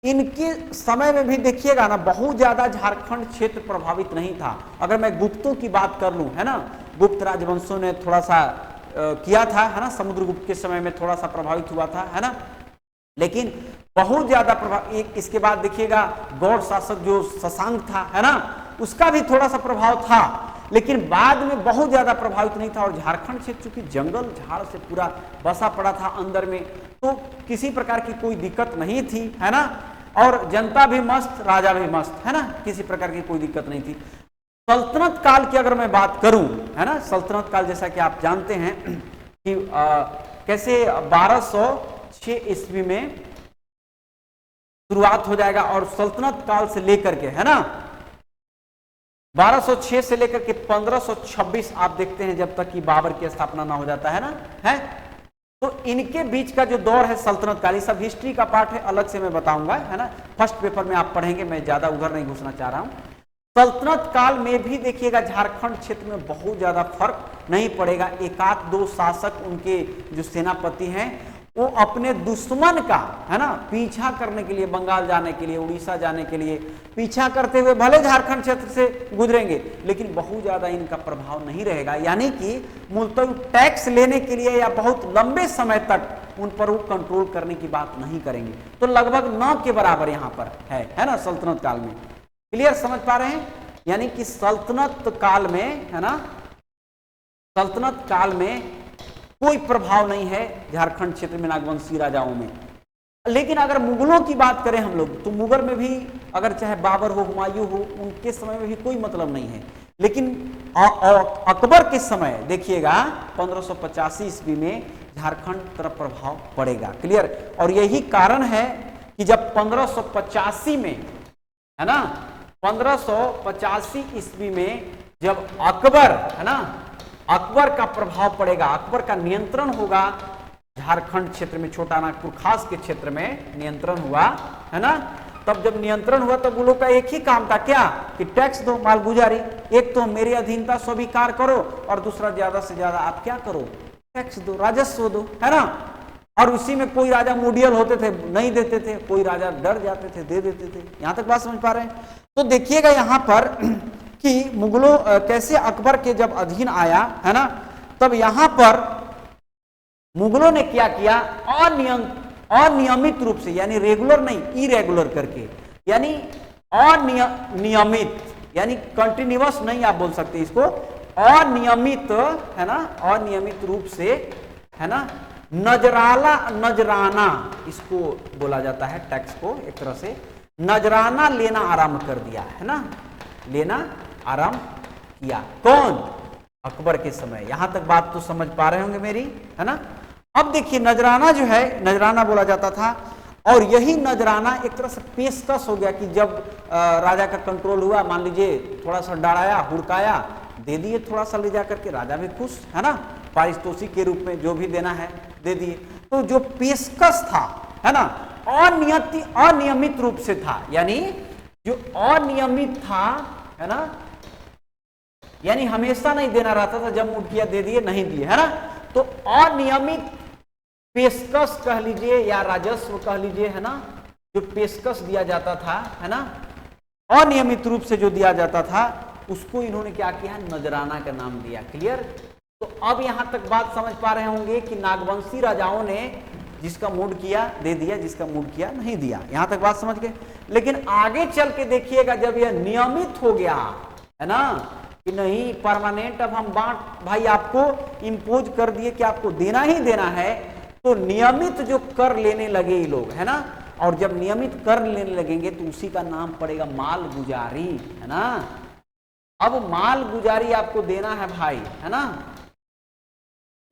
इनके समय में भी देखिएगा ना बहुत ज्यादा झारखंड क्षेत्र प्रभावित नहीं था। अगर मैं गुप्तों की बात कर लूं, है ना, गुप्त राजवंशों ने थोड़ा सा किया था, है ना, समुद्रगुप्त के समय में थोड़ा सा प्रभावित हुआ था, है ना, लेकिन बहुत ज्यादा प्रभाव। इसके बाद देखिएगा गौड़ शासक जो शशांक था, है ना, उसका भी थोड़ा सा प्रभाव था, लेकिन बाद में बहुत ज्यादा प्रभावित नहीं था। और झारखंड क्षेत्र चूंकि जंगल झाड़ से पूरा बसा पड़ा था अंदर में, तो किसी प्रकार की कोई दिक्कत नहीं थी, है ना, और जनता भी मस्त, राजा भी मस्त, है ना, किसी प्रकार की कोई दिक्कत नहीं थी। सल्तनत काल की अगर मैं बात करूं, है ना, सल्तनत काल जैसा कि आप जानते हैं कि कैसे 1206 ईस्वी में शुरुआत हो जाएगा और सल्तनत काल से लेकर के, है ना, 1206 से लेकर के 1526 आप देखते हैं जब तक कि बाबर की स्थापना ना हो जाता है ना, है। तो इनके बीच का जो दौर है सल्तनत काल, ये सब हिस्ट्री का पार्ट है, अलग से मैं बताऊंगा, है ना, फर्स्ट पेपर में आप पढ़ेंगे, मैं ज्यादा उधर नहीं घुसना चाह रहा हूं। सल्तनत काल में भी देखिएगा झारखंड क्षेत्र में बहुत ज्यादा फर्क नहीं पड़ेगा। एक आध दो शासक, उनके जो सेनापति हैं, वो अपने दुश्मन का, है ना, पीछा करने के लिए, बंगाल जाने के लिए, उड़ीसा जाने के लिए पीछा करते हुए भले झारखंड क्षेत्र से गुजरेंगे, लेकिन बहुत ज्यादा इनका प्रभाव नहीं रहेगा। यानी कि मूलतः टैक्स लेने के लिए या बहुत लंबे समय तक उन पर वो कंट्रोल करने की बात नहीं करेंगे। तो लगभग 9 के बराबर यहाँ पर है ना, सल्तनत काल में। क्लियर, समझ पा रहे हैं? यानी कि सल्तनत काल में, है ना, सल्तनत काल में कोई प्रभाव नहीं है झारखंड क्षेत्र में नागवंशी राजाओं में। लेकिन अगर मुगलों की बात करें हम लोग, तो मुगल में भी अगर चाहे बाबर हो, हुमायूं हो, उनके समय में भी कोई मतलब नहीं है। लेकिन अकबर के समय देखिएगा 1585 ईस्वी में झारखंड तरफ प्रभाव पड़ेगा। क्लियर, और यही कारण है कि जब 1585 में, है ना, 1585 ईस्वी में जब अकबर, है ना, अकबर का प्रभाव पड़ेगा, अकबर का नियंत्रण होगा झारखंड क्षेत्र में, छोटा नागपुर खास के क्षेत्र में नियंत्रण हुआ, है ना। तब जब नियंत्रण हुआ तब वो लोग का एक ही काम था, क्या, कि टैक्स दो, मालगुजारी। एक तो मेरी अधीनता स्वीकार करो और दूसरा ज्यादा से ज्यादा आप क्या करो, टैक्स दो, राजस्व दो, है ना। और उसी में कोई राजा मुडियल होते थे, नहीं देते थे, कोई राजा डर जाते थे, दे देते थे। यहां तक बात समझ पा रहे हैं? तो देखिएगा यहां पर कि मुगलों कैसे अकबर के जब अधीन आया, है ना, तब यहां पर मुगलों ने क्या किया, अनियमित रूप से, यानी रेगुलर नहीं, इरेगुलर करके, यानी अनियमित, यानी कंटिन्यूअस नहीं आप बोल सकते इसको, अनियमित, है ना, अनियमित रूप से, है ना, नजराना इसको बोला जाता है, टैक्स को एक तरह से नजराना लेना आरंभ कर दिया, है ना, लेना आरंभ किया। कौन? अकबर के समय। यहां तक बात तो समझ पा रहे होंगे मेरी, है ना। अब देखिए नजराना जो है, नजराना बोला जाता था, और यही नजराना एक तरह से पेशकश हो गया कि जब राजा का कंट्रोल हुआ, मान लीजिए थोड़ा सा डराया, हुड़काया, दे दिए थोड़ा सा ले जा करके, राजा भी खुश, है ना, पारितोषिक के रूप में जो भी देना है दे दिए। तो जो पेशकश था, है ना, अनियमित रूप से था, यानी जो अनियमित था, है ना, यानी हमेशा नहीं देना रहता था, जब मूड किया दे दिए, नहीं दिए, है ना। तो अनियमित पेशकश कह लीजिए या राजस्व कह लीजिए, है ना, जो पेशकश दिया जाता था, है ना, अनियमित रूप से जो दिया जाता था, उसको इन्होंने क्या किया, नजराना का नाम दिया। क्लियर। तो अब यहां तक बात समझ पा रहे होंगे कि नागवंशी राजाओं ने जिसका मूड किया दे दिया, जिसका मूड किया नहीं दिया। यहां तक बात समझ गए। लेकिन आगे चल के देखिएगा, जब यह नियमित हो गया, है ना, कि नहीं परमानेंट, अब हम बांट भाई आपको इम्पोज कर दिए कि आपको देना ही देना है, तो नियमित जो कर लेने लगे ये लोग, है ना। और जब नियमित कर लेने लगेंगे तो उसी का नाम पड़ेगा माल गुजारी, है ना। अब माल गुजारी आपको देना है भाई, है ना,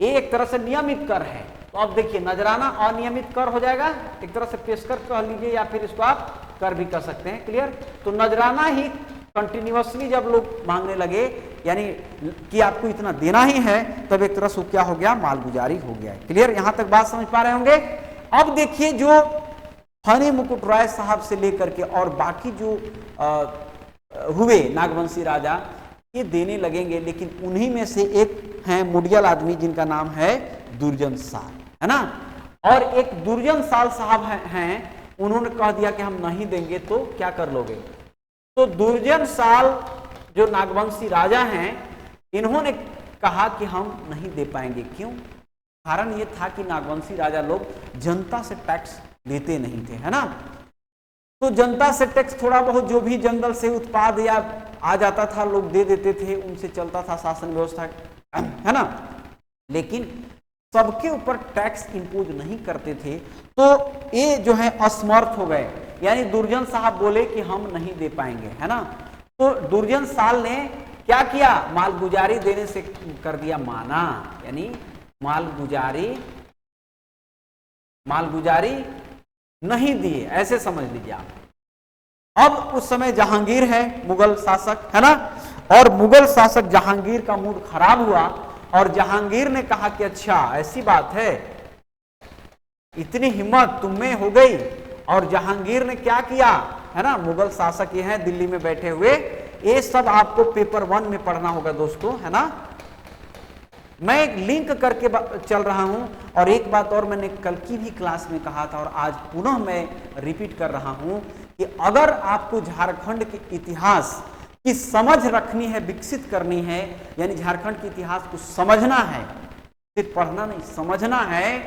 एक तरह से नियमित कर है। तो अब देखिए नजराना अनियमित कर हो जाएगा, एक तरह से पेशकर कह लीजिए या फिर इसको आप कर भी कर सकते हैं। क्लियर। तो नजराना ही कंटिन्यूअसली जब लोग मांगने लगे, यानी कि आपको इतना देना ही है, तब एक तरह से क्या हो गया, मालगुजारी हो गया। क्लियर। यहां तक बात समझ पा रहे होंगे। अब देखिए जो फनी मुकुट राय साहब से लेकर के और बाकी जो हुए नागवंशी राजा, ये देने लगेंगे, लेकिन उन्हीं में से एक हैं मुडियल आदमी जिनका नाम है दुर्जन साल, है ना। और एक दुर्जन साल साहब हैं, उन्होंने कह दिया कि हम नहीं देंगे, तो क्या कर लोगे। तो दुर्जन साल जो नागवंशी राजा हैं, इन्होंने कहा कि हम नहीं दे पाएंगे। क्यों? कारण ये था कि नागवंशी राजा लोग जनता से टैक्स लेते नहीं थे, है ना। तो जनता से टैक्स थोड़ा बहुत जो भी जंगल से उत्पाद या आ जाता था लोग दे देते थे, उनसे चलता था शासन व्यवस्था, है ना। लेकिन सबके ऊपर टैक्स इंपोज नहीं करते थे, तो ये जो है असमर्थ हो गए, यानी दुर्जन साहब बोले कि हम नहीं दे पाएंगे, है ना। तो दुर्जन साल ने क्या किया, मालगुजारी देने से कर दिया माना, यानी मालगुजारी मालगुजारी नहीं दिए, ऐसे समझ लीजिए आप। अब उस समय जहांगीर है मुगल शासक, है ना, और मुगल शासक जहांगीर का मूड खराब हुआ और जहांगीर ने कहा कि अच्छा ऐसी बात है, इतनी हिम्मत तुम में हो गई। और जहांगीर ने क्या किया, है ना, मुगल शासक ये हैं दिल्ली में बैठे हुए, ये सब आपको पेपर 1 में पढ़ना होगा दोस्तों, है ना। मैं एक लिंक करके चल रहा हूं, और एक बात और मैंने कल की भी क्लास में कहा था और आज पुनः मैं रिपीट कर रहा हूं कि अगर आपको झारखंड के इतिहास की समझ रखनी है, विकसित करनी है, यानी झारखंड के इतिहास को समझना है, सिर्फ पढ़ना नहीं समझना है,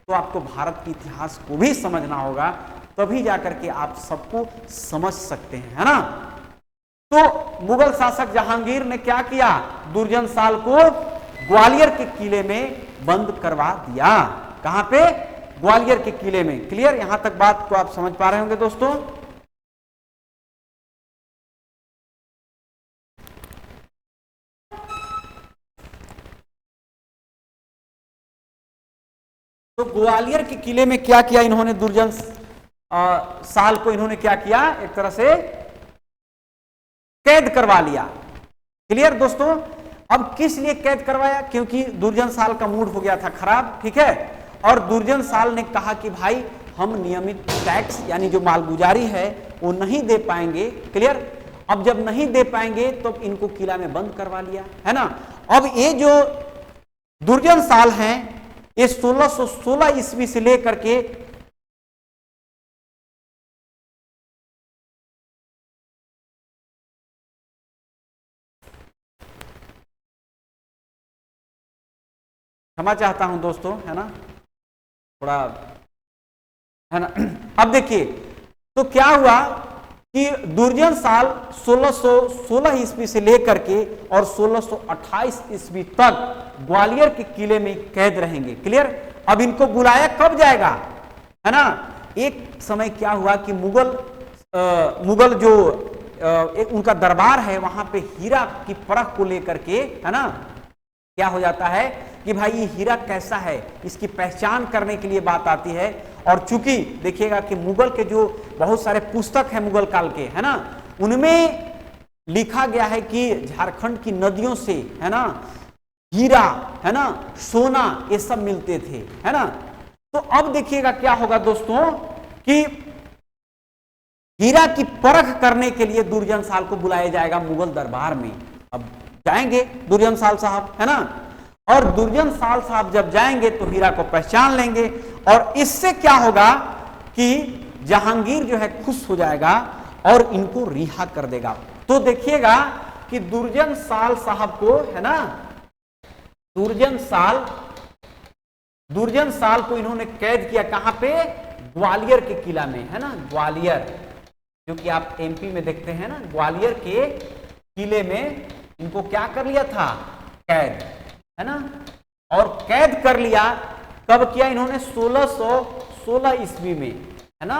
तो आपको भारत के इतिहास को भी समझना होगा, तभी जाकर के आप सबको समझ सकते हैं, है ना। तो मुगल शासक जहांगीर ने क्या किया, दुर्जन साल को ग्वालियर के किले में बंद करवा दिया। कहां पे, ग्वालियर के किले में। क्लियर, यहां तक बात को आप समझ पा रहे होंगे दोस्तों। तो ग्वालियर के किले में क्या किया इन्होंने, दुर्जन साल को इन्होंने क्या किया, एक तरह से कैद करवा लिया। क्लियर दोस्तों। अब किस लिए कैद करवाया, क्योंकि दुर्जन साल का मूड हो गया था खराब, ठीक है, और दुर्जन साल ने कहा कि भाई हम नियमित टैक्स यानी जो मालगुजारी है वो नहीं दे पाएंगे। क्लियर, अब जब नहीं दे पाएंगे तो इनको किला में बंद करवा लिया, है ना। अब ये जो दुर्जन साल हैं ये 1616 ईस्वी से लेकर के क्षमा चाहता हूं दोस्तों, है ना, थोड़ा, है ना। अब देखिए तो क्या हुआ कि दुर्जन साल 1616 ईस्वी से लेकर के और 1628 ईस्वी तक ग्वालियर के किले में कैद रहेंगे। क्लियर। अब इनको बुलाया कब जाएगा, है ना। एक समय क्या हुआ कि मुगल जो एक उनका दरबार है वहां पे हीरा की परख को लेकर के, है ना, क्या हो जाता है कि भाई ये हीरा कैसा है, इसकी पहचान करने के लिए बात आती है। और चूंकि देखिएगा कि मुगल के जो बहुत सारे पुस्तक हैं मुगल काल के, है ना, उनमें लिखा गया है कि झारखंड की नदियों से, है ना, हीरा, है ना, सोना, ये सब मिलते थे, है ना। तो अब देखिएगा क्या होगा दोस्तों कि हीरा की परख करने के लिए दुर्जन साल को बुलाया जाएगा मुगल दरबार में। अब जाएंगे दुर्जन साल साहब, है ना, और दुर्जन साल साहब जब जाएंगे तो हीरा को पहचान लेंगे और इससे क्या होगा कि जहांगीर जो है खुश हो जाएगा और इनको रिहा कर देगा। तो देखिएगा कि दुर्जन साल साहब को, है ना, दुर्जन साल को इन्होंने कैद किया कहां पे, ग्वालियर के किला में, है ना, ग्वालियर, जो कि आप एमपी में देखते हैं ना, ग्वालियर के किले में इनको क्या कर लिया था, कैद, है ना। और कैद कर लिया कब किया इन्होंने, 1616 ईस्वी में, है ना,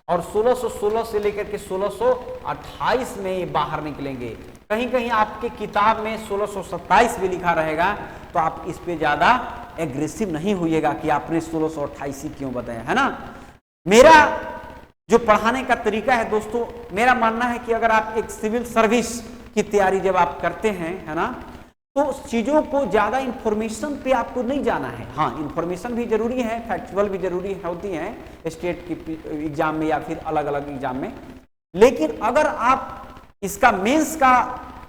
और 1616 से लेकर के 1628 में ये बाहर निकलेंगे। कहीं कहीं आपके किताब में 1627 भी लिखा रहेगा, तो आप इस पे ज्यादा एग्रेसिव नहीं होइएगा कि आपने 1628 ही क्यों बताया, है ना। मेरा जो पढ़ाने का तरीका है दोस्तों, मेरा मानना है कि अगर आप एक सिविल सर्विस की तैयारी जब आप करते हैं, है ना, तो चीजों को ज्यादा इंफॉर्मेशन पे आपको नहीं जाना है। हाँ, इंफॉर्मेशन भी जरूरी है, फैक्चुअल भी जरूरी होती है स्टेट की एग्जाम में या फिर अलग अलग एग्जाम में, लेकिन अगर आप इसका मेंस का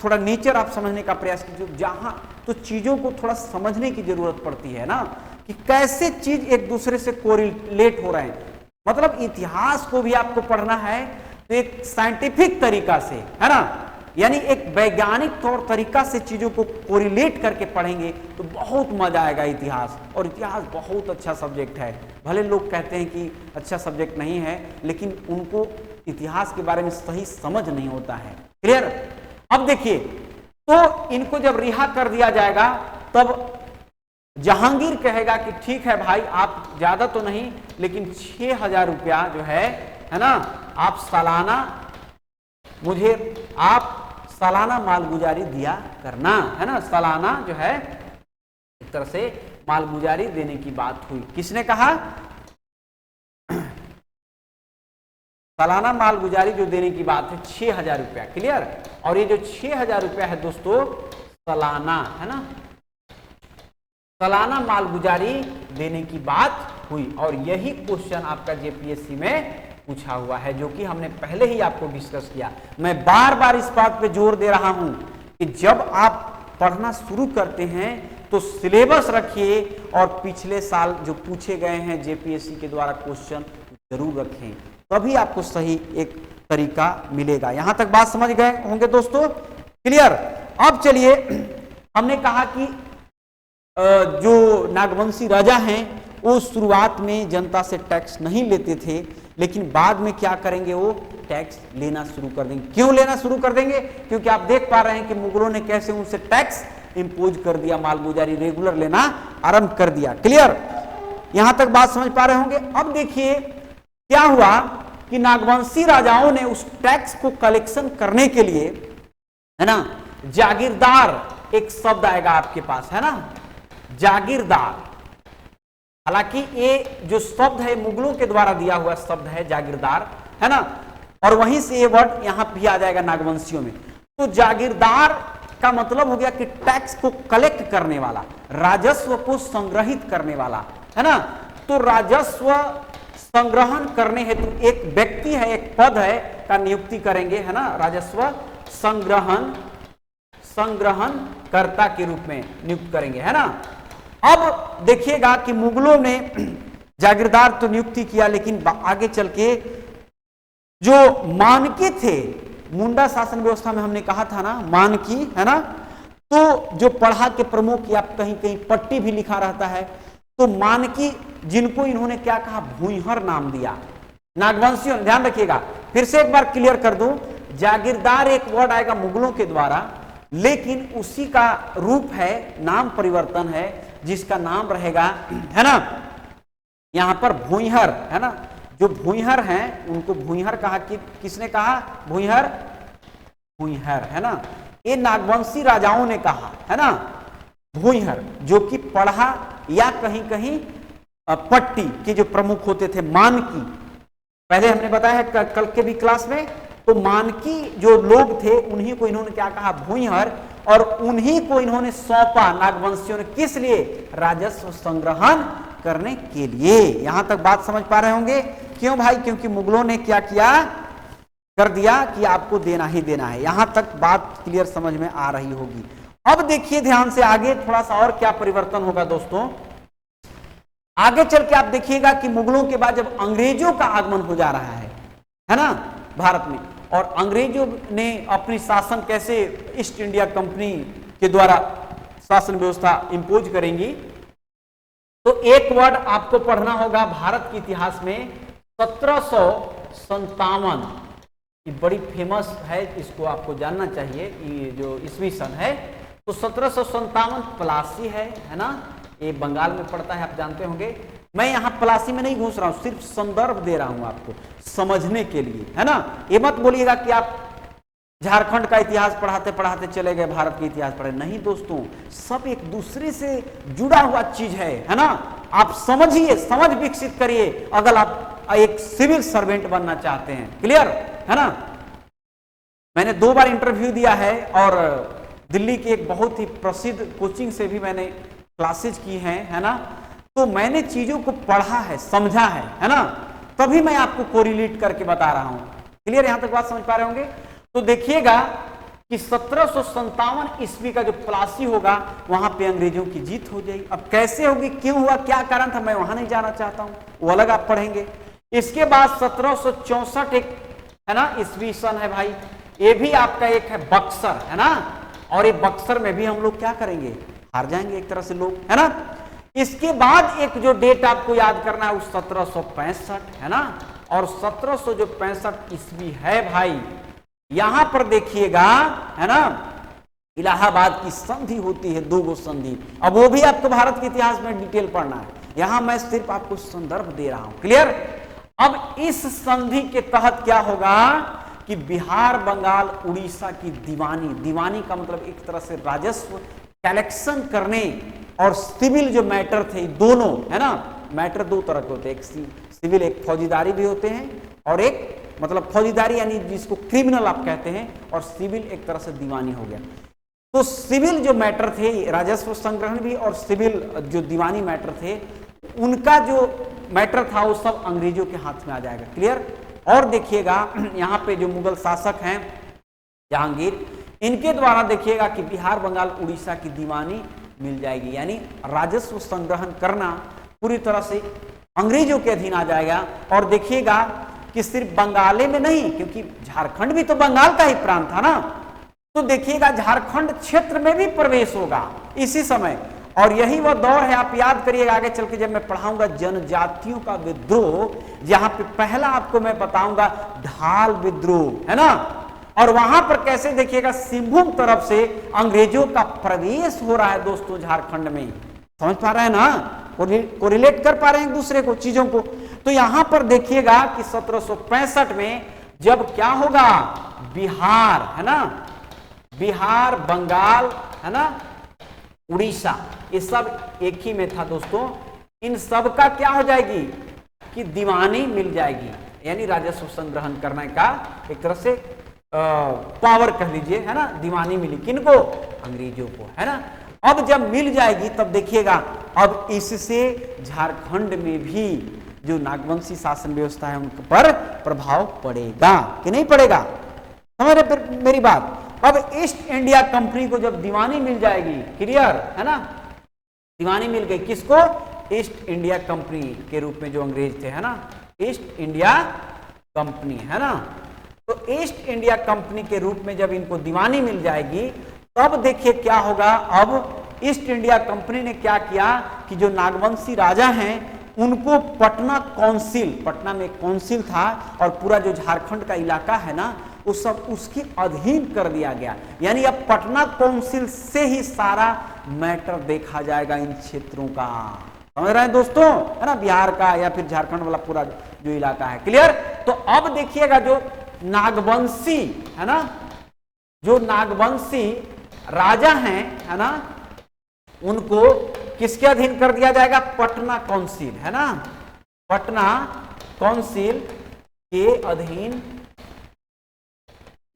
थोड़ा नेचर आप समझने का प्रयास कीजिए, जहां तो चीजों को थोड़ा समझने की जरूरत पड़ती है ना, कि कैसे चीज एक दूसरे से कोरिलेट हो रहे हैं। मतलब इतिहास को भी आपको पढ़ना है तो एक साइंटिफिक तरीका से, है ना, यानी एक वैज्ञानिक तौर तरीका से चीजों को कोरिलेट करके पढ़ेंगे तो बहुत मजा आएगा इतिहास। और इतिहास बहुत अच्छा सब्जेक्ट है, भले लोग कहते हैं कि अच्छा सब्जेक्ट नहीं है, लेकिन उनको इतिहास के बारे में सही समझ नहीं होता है। क्लियर। अब देखिए तो इनको जब रिहा कर दिया जाएगा तब जहांगीर कहेगा कि ठीक है भाई, आप ज्यादा तो नहीं लेकिन 6000 रुपया जो है ना, आप सालाना मुझे आप सालाना मालगुजारी दिया करना, है ना। सालाना जो है एक तरह से मालगुजारी देने की बात हुई। किसने कहा, सालाना मालगुजारी जो देने की बात है 6,000 रुपया, क्लियर। और ये जो 6,000 रुपया है दोस्तों सालाना, है ना, सालाना मालगुजारी देने की बात हुई। और यही क्वेश्चन आपका जेपीएससी में पूछा हुआ है, जो कि हमने पहले ही आपको डिस्कस किया। मैं बार बार इस बात पे जोर दे रहा हूं कि जब आप पढ़ना शुरू करते हैं तो सिलेबस रखिए और पिछले साल जो पूछे गए हैं जेपीएससी के द्वारा क्वेश्चन जरूर रखें, तभी आपको सही एक तरीका मिलेगा। यहां तक बात समझ गए होंगे दोस्तों, क्लियर। अब चलिए, हमने कहा कि जो नागवंशी राजा हैं वो शुरुआत में जनता से टैक्स नहीं लेते थे, लेकिन बाद में क्या करेंगे, वो टैक्स लेना शुरू कर देंगे। क्यों लेना शुरू कर देंगे? क्योंकि आप देख पा रहे हैं कि मुगलों ने कैसे उनसे टैक्स इंपोज कर दिया, मालगुजारी रेगुलर लेना आरंभ कर दिया, क्लियर। यहां तक बात समझ पा रहे होंगे। अब देखिए क्या हुआ कि नागवंशी राजाओं ने उस टैक्स को कलेक्शन करने के लिए, है ना, जागीरदार एक शब्द आएगा आपके पास, है ना, जागीरदार। हालांकि ये जो शब्द है मुगलों के द्वारा दिया हुआ शब्द है जागीरदार, है ना, और वहीं से ये वर्ड यहां भी आ जाएगा नागवंशियों में। तो जागीरदार का मतलब हो गया कि टैक्स को कलेक्ट करने वाला, राजस्व को संग्रहित करने वाला, है ना। तो राजस्व संग्रहण करने हेतु एक व्यक्ति है, एक पद है का नियुक्ति करेंगे, है ना, राजस्व संग्रहण कर्ता के रूप में नियुक्त करेंगे, है ना। अब देखिएगा कि मुगलों ने जागीरदार तो नियुक्ति किया, लेकिन आगे चल के जो मानकी थे, मुंडा शासन व्यवस्था में हमने कहा था ना मानकी, है ना, तो जो पढ़ा के प्रमुख या कहीं कहीं पट्टी भी लिखा रहता है, तो मानकी जिनको इन्होंने क्या कहा, भूइहर नाम दिया। नागवंशियों, ध्यान रखिएगा, फिर से एक बार क्लियर कर दूं, जागीरदार एक वर्ड आएगा मुगलों के द्वारा, लेकिन उसी का रूप है, नाम परिवर्तन है, जिसका नाम रहेगा, है ना, यहां पर भूइहर, है ना। जो भूइहर हैं उनको भूइहर कहा कि किसने कहा, भूइहर, भूइहर, है ना, ये नागवंशी राजाओं ने कहा, है ना, भूइहर, जो कि पढ़ा या कहीं कहीं पट्टी के जो प्रमुख होते थे, मानकी, पहले हमने बताया है कल के भी क्लास में। तो मानकी जो लोग थे उन्हीं को इन्होंने क्या कहा, भूइहर, और उन्हीं को इन्होंने सौंपा नागवंशियों ने, किस लिए, राजस्व संग्रहण करने के लिए। यहां तक बात समझ पा रहे होंगे। क्यों भाई? क्योंकि मुगलों ने क्या किया, कर दिया कि आपको देना ही देना है। यहां तक बात क्लियर समझ में आ रही होगी। अब देखिए ध्यान से आगे थोड़ा सा और क्या परिवर्तन होगा दोस्तों। आगे चल के आप देखिएगा कि मुगलों के बाद जब अंग्रेजों का आगमन हो जा रहा है ना, भारत में, और अंग्रेजों ने अपनी शासन कैसे ईस्ट इंडिया कंपनी के द्वारा शासन व्यवस्था इंपोज करेंगी, तो एक वर्ड आपको पढ़ना होगा भारत के इतिहास में 1757, ये बड़ी फेमस है, इसको आपको जानना चाहिए। ये जो ईस्वी सन है तो 1757 प्लासी है ना, ये बंगाल में पड़ता है, आप जानते होंगे। मैं यहाँ प्लासी में नहीं घुस रहा हूँ, सिर्फ संदर्भ दे रहा हूँ आपको समझने के लिए, है ना। ये मत बोलिएगा कि आप झारखंड का इतिहास पढ़ाते पढ़ाते चले गए भारत के इतिहास पढ़े, नहीं दोस्तों, सब एक दूसरे से जुड़ा हुआ चीज है ना। आप समझिए, समझ विकसित करिए अगर आप एक सिविल सर्वेंट बनना चाहते हैं, क्लियर है ना। मैंने 2 बार इंटरव्यू दिया है और दिल्ली की एक बहुत ही प्रसिद्ध कोचिंग से भी मैंने क्लासेज की हैं, है ना। तो मैंने चीजों को पढ़ा है, समझा है ना, तभी मैं आपको कोरिलेट करके बता रहा हूं। क्लियर, यहां तक बात समझ पा रहे होंगे। तो देखिएगा कि 1757 ईस्वी का जो प्लासी होगा वहां पे अंग्रेजों की जीत हो जाएगी। अब कैसे होगी, क्यों हुआ, क्या कारण था, मैं वहां नहीं जाना चाहता हूं, वो अलग आप पढ़ेंगे। इसके बाद 1764 एक है ना ईस्वी सन है भाई, ये भी आपका एक है बक्सर, है ना, और ये बक्सर में भी हम लोग क्या करेंगे, हार जाएंगे एक तरह से लोग, है ना। इसके बाद एक जो डेट आपको याद करना है वो 1765 है ना, और 1765 ईस्वी है भाई, यहां पर देखिएगा, है ना, इलाहाबाद की संधि होती है, 2 संधि। अब वो भी आपको भारत के इतिहास में डिटेल पढ़ना है, यहां मैं सिर्फ आपको संदर्भ दे रहा हूं, क्लियर। अब इस संधि के तहत क्या होगा कि बिहार, बंगाल, उड़ीसा की दीवानी, दीवानी का मतलब एक तरह से राजस्व कलेक्शन करने और सिविल जो मैटर थे, दोनों, है ना, मैटर 2 तरह के होते हैं, एक सिविल, एक फौजीदारी भी होते हैं और एक मतलब फौजीदारी यानी जिसको क्रिमिनल आप कहते हैं, और सिविल एक तरह से दीवानी हो गया। तो सिविल जो मैटर थे, राजस्व संग्रहण भी और सिविल जो दीवानी मैटर थे, उनका जो मैटर था वो सब अंग्रेजों के हाथ में आ जाएगा। क्लियर। और देखिएगा यहाँ पे जो मुगल शासक हैं जहांगीर, इनके द्वारा देखिएगा कि बिहार, बंगाल, उड़ीसा की दीवानी मिल जाएगी, यानी राजस्व संग्रहण करना पूरी तरह से अंग्रेजों के अधीन आ जाएगा। और देखिएगा कि सिर्फ बंगाले में नहीं, क्योंकि झारखंड भी तो बंगाल का ही प्रांत था ना, तो देखिएगा झारखंड क्षेत्र में भी प्रवेश होगा इसी समय। और यही वह दौर है, आप याद करिएगा आगे चल के जब मैं पढ़ाऊंगा जनजातियों का विद्रोह, जहां पे पहला आपको मैं बताऊंगा ढाल विद्रोह, है ना। और वहां पर कैसे देखिएगा सिंहभूम तरफ से अंग्रेजों का प्रवेश हो रहा है दोस्तों झारखंड में। समझ पा रहे हैं ना, कोरिलेट कर पा रहे हैं एक दूसरे को, चीजों को। तो यहां पर देखिएगा कि 1765 में जब क्या होगा, बिहार, है ना, बिहार, बंगाल, है ना, उड़ीसा, ये सब एक ही में था दोस्तों। इन सब का क्या हो जाएगी कि दीवानी मिल जाएगी, यानी राजस्व संग्रहण करने का एक तरह से पावर कह लीजिए, है ना। दीवानी मिली किनको, अंग्रेजों को, है ना। अब जब मिल जाएगी तब देखिएगा अब इससे झारखंड में भी जो नागवंशी शासन व्यवस्था है उन पर प्रभाव पड़ेगा कि नहीं पड़ेगा, समझ रहे मेरी बात। अब ईस्ट इंडिया कंपनी को जब दीवानी मिल जाएगी, क्लियर है ना, दीवानी मिल गई किसको, ईस्ट इंडिया कंपनी के रूप में जो अंग्रेज थे, है ना, ईस्ट इंडिया कंपनी, है ना। तो ईस्ट इंडिया कंपनी के रूप में जब इनको दीवानी मिल जाएगी तब देखिए क्या होगा। अब ईस्ट इंडिया कंपनी ने क्या किया कि जो नागवंशी राजा हैं उनको पटना काउंसिल, पटना में काउंसिल था और पूरा जो झारखंड का इलाका है ना वो सब उसके अधीन कर दिया गया। यानी अब पटना काउंसिल से ही सारा मैटर देखा जाएगा इन क्षेत्रों का, समझ रहे हैं दोस्तों, है ना, बिहार का या फिर झारखंड वाला पूरा जो इलाका है। क्लियर। तो अब देखिएगा जो नागवंशी, है ना, जो नागवंशी राजा हैं, है ना, उनको किसके अधीन कर दिया जाएगा, पटना काउंसिल, है ना, पटना काउंसिल के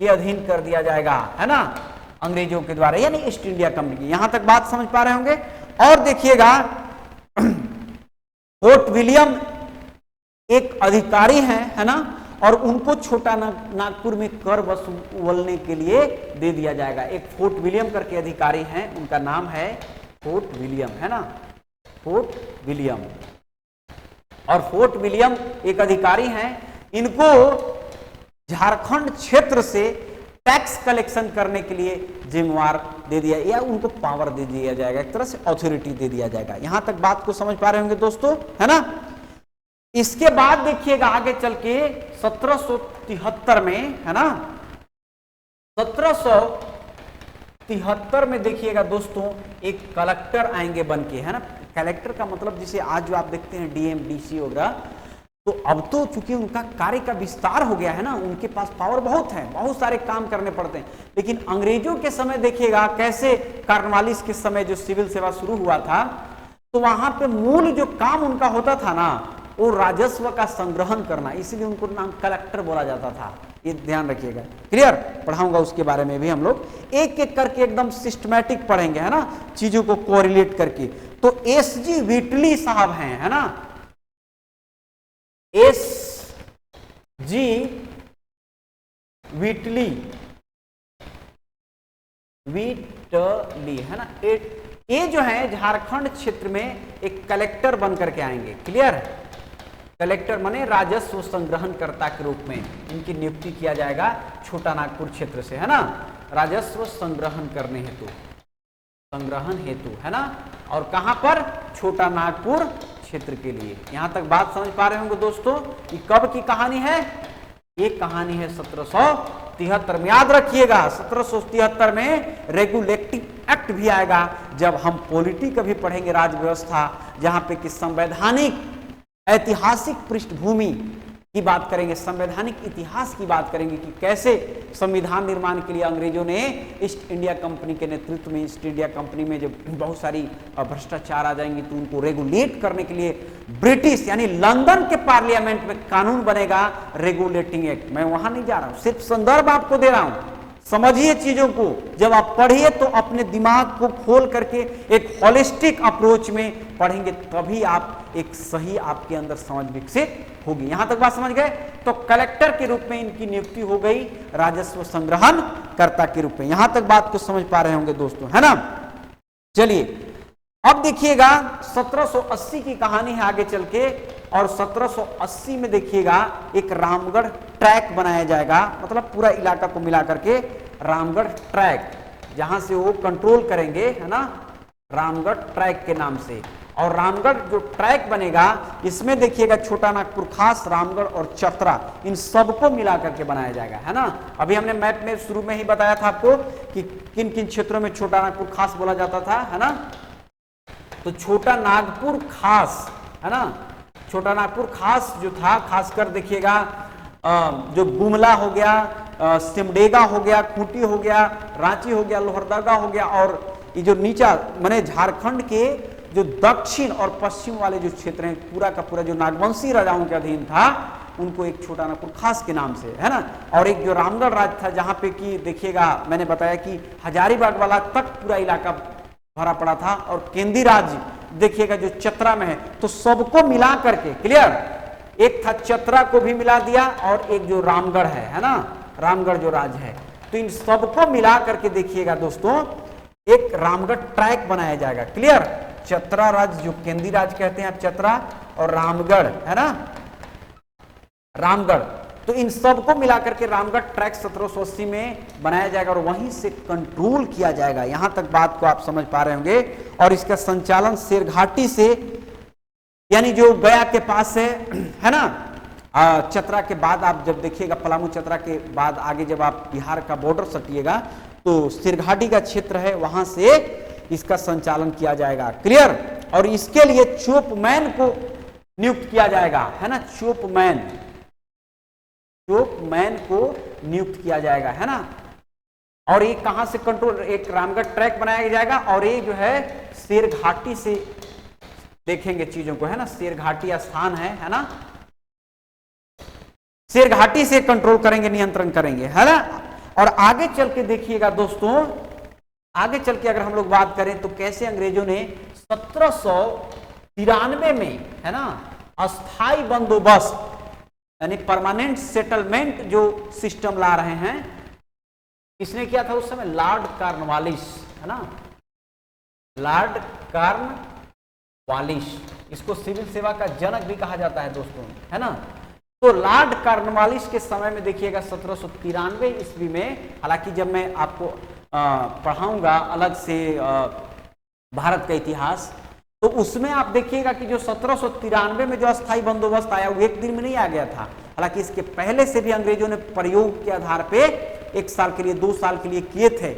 अधीन कर दिया जाएगा, है ना, अंग्रेजों के द्वारा, यानी ईस्ट इंडिया कंपनी। यहां तक बात समझ पा रहे होंगे। और देखिएगा फोर्ट विलियम एक अधिकारी हैं, है ना, और उनको छोटा नागपुर में कर वसूलने के लिए दे दिया जाएगा। एक फोर्ट विलियम करके अधिकारी हैं, उनका नाम है फोर्ट विलियम, है ना, फोर्ट विलियम। और फोर्ट विलियम एक अधिकारी हैं, इनको झारखंड क्षेत्र से टैक्स कलेक्शन करने के लिए जिम्मेवार दे दिया, या उनको पावर दे दिया जाएगा, एक तरह से अथॉरिटी दे दिया जाएगा। यहां तक बात को समझ पा रहे होंगे दोस्तों, है ना। इसके बाद देखिएगा आगे चल के 1773 में, है ना, 1773 में देखिएगा दोस्तों एक कलेक्टर आएंगे बन के, है ना। कलेक्टर का मतलब जिसे आज जो आप देखते हैं डीएम, डीसी वगैरह, तो अब तो चूंकि उनका कार्य का विस्तार हो गया है ना, उनके पास पावर बहुत है, बहुत सारे काम करने पड़ते हैं। लेकिन अंग्रेजों के समय देखिएगा कैसे कार्नवालिस के समय जो सिविल सेवा शुरू हुआ था, तो वहां पे मूल जो काम उनका होता था ना वो राजस्व का संग्रहण करना, इसीलिए उनको नाम कलेक्टर बोला जाता था। ये ध्यान रखिएगा। क्लियर। पढ़ाऊंगा उसके बारे में भी हम लोग एक एक करके एकदम सिस्टमैटिक पढ़ेंगे, है ना, चीजों को कोरिलेट करके। तो एसजी व्हिटली साहब हैं, है ना, एसजी व्हिटली, है ना, ये जो है झारखंड क्षेत्र में एक कलेक्टर बन करके आएंगे। क्लियर। कलेक्टर माने राजस्व संग्रहणकर्ता के रूप में इनकी नियुक्ति किया जाएगा छोटा नागपुर क्षेत्र से, है ना, राजस्व संग्रहण करने हेतु, संग्रहण हेतु, है ना। और कहां पर, छोटा नागपुर क्षेत्र के लिए। यहां तक बात समझ पा रहे होंगे दोस्तों। ये कब की कहानी है, ये कहानी है 1773 में। याद रखिएगा 1773 में रेगुलेटिव एक्ट भी आएगा, जब हम पॉलिटी का भी पढ़ेंगे, राज व्यवस्था, जहां पे कि संवैधानिक ऐतिहासिक पृष्ठभूमि की बात करेंगे, संवैधानिक इतिहास की बात करेंगे कि कैसे संविधान निर्माण के लिए अंग्रेजों ने ईस्ट इंडिया कंपनी के नेतृत्व में, ईस्ट इंडिया कंपनी में जब बहुत सारी भ्रष्टाचार आ जाएंगी तो उनको रेगुलेट करने के लिए ब्रिटिश यानी लंदन के पार्लियामेंट में कानून बनेगा रेगुलेटिंग एक्ट। मैं वहां नहीं जा रहा हूं, सिर्फ संदर्भ आपको दे रहा हूं, समझिए चीजों को। जब आप पढ़िए तो अपने दिमाग को खोल करके एक होलिस्टिक अप्रोच में पढ़ेंगे, तभी आप एक सही आपके अंदर समझ विकसित होगी। यहां तक बात समझ गए? तो कलेक्टर के रूप में इनकी नियुक्ति हो गई राजस्व संग्रहण कर्ता के रूप में। यहां तक बात को समझ पा रहे होंगे दोस्तों, है ना? चलिए अब देखिएगा 1780 की कहानी है आगे चल के, और 1780 में देखिएगा एक रामगढ़ ट्रैक बनाया जाएगा, मतलब पूरा इलाका को मिला करके रामगढ़ ट्रैक, जहां से वो कंट्रोल करेंगे, है ना, रामगढ़ ट्रैक के नाम से। और रामगढ़ जो ट्रैक बनेगा इसमें देखिएगा छोटा नागपुर खास, रामगढ़ और चतरा, इन सबको मिला करके बनाया जाएगा, है ना। अभी हमने मैप में शुरू में ही बताया था आपको कि किन किन क्षेत्रों में छोटा नागपुर खास बोला जाता था, है ना। तो छोटा नागपुर खास, है ना, छोटा नागपुर खास जो था, खासकर देखिएगा जो गुमला हो गया, सिमडेगा हो गया, खूंटी हो गया, रांची हो गया, लोहरदगा हो गया, और ये जो नीचा माने झारखंड के जो दक्षिण और पश्चिम वाले जो क्षेत्र हैं, पूरा का पूरा जो नागवंशी राजाओं के अधीन था, उनको एक छोटा नागपुर खास के नाम से, है ना। और एक जो रामगढ़ राज था, जहां पे कि देखिएगा मैंने बताया कि हजारीबाग वाला तक पूरा इलाका भरा पड़ा था, और केंद्रीय राज्य देखिएगा जो चतरा में है। तो सबको मिला करके, क्लियर, एक था चतरा को भी मिला दिया, और एक जो रामगढ़ है ना, रामगढ़ जो राज है, तो इन सबको मिला करके देखिएगा दोस्तों एक रामगढ़ ट्रैक बनाया जाएगा। क्लियर, चतरा राज्य जो केंद्रीय राज्य कहते हैं चतरा, और रामगढ़, है ना, रामगढ़, तो इन सबको मिलाकर के रामगढ़ ट्रैक 1780 में बनाया जाएगा और वहीं से कंट्रोल किया जाएगा। यहां तक बात को आप समझ पा रहे होंगे। और इसका संचालन शेरघाटी से, यानी जो गया के पास है ना, चतरा के बाद आप जब देखिएगा पलामू चतरा के बाद आगे जब आप बिहार का बॉर्डर सटिएगा तो शेरघाटी का क्षेत्र है, वहां से इसका संचालन किया जाएगा। क्लियर, और इसके लिए चोपमैन को नियुक्त किया जाएगा, है ना, चोपमैन को नियुक्त किया जाएगा, है ना। और ये कहां से कंट्रोल, एक रामगढ़ ट्रैक बनाया जाएगा, और ये जो है शेरघाटी से देखेंगे चीजों को, है ना, शेरघाटी स्थान है ना, शेरघाटी से कंट्रोल करेंगे, नियंत्रण करेंगे, है ना। और आगे चल के देखिएगा दोस्तों, आगे चल के अगर हम लोग बात करें तो कैसे अंग्रेजों ने 1793 में, है ना, अस्थाई बंदोबस्त यानी परमानेंट सेटलमेंट जो सिस्टम ला रहे हैं, इसने किया था उस समय लॉर्ड कॉर्नवालिस, है ना, लॉर्ड कॉर्नवालिस, इसको सिविल सेवा का जनक भी कहा जाता है दोस्तों, है ना। तो लॉर्ड कॉर्नवालिस के समय में देखिएगा 1793 ईस्वी में, हालांकि जब मैं आपको पढ़ाऊंगा अलग से भारत का इतिहास, तो उसमें आप देखिएगा कि जो 1793 में जो अस्थाई बंदोबस्त आया वो एक दिन में नहीं आ गया था। हालांकि इसके पहले से भी अंग्रेजों ने प्रयोग के आधार पे 1 साल के लिए 2 साल के लिए किए थे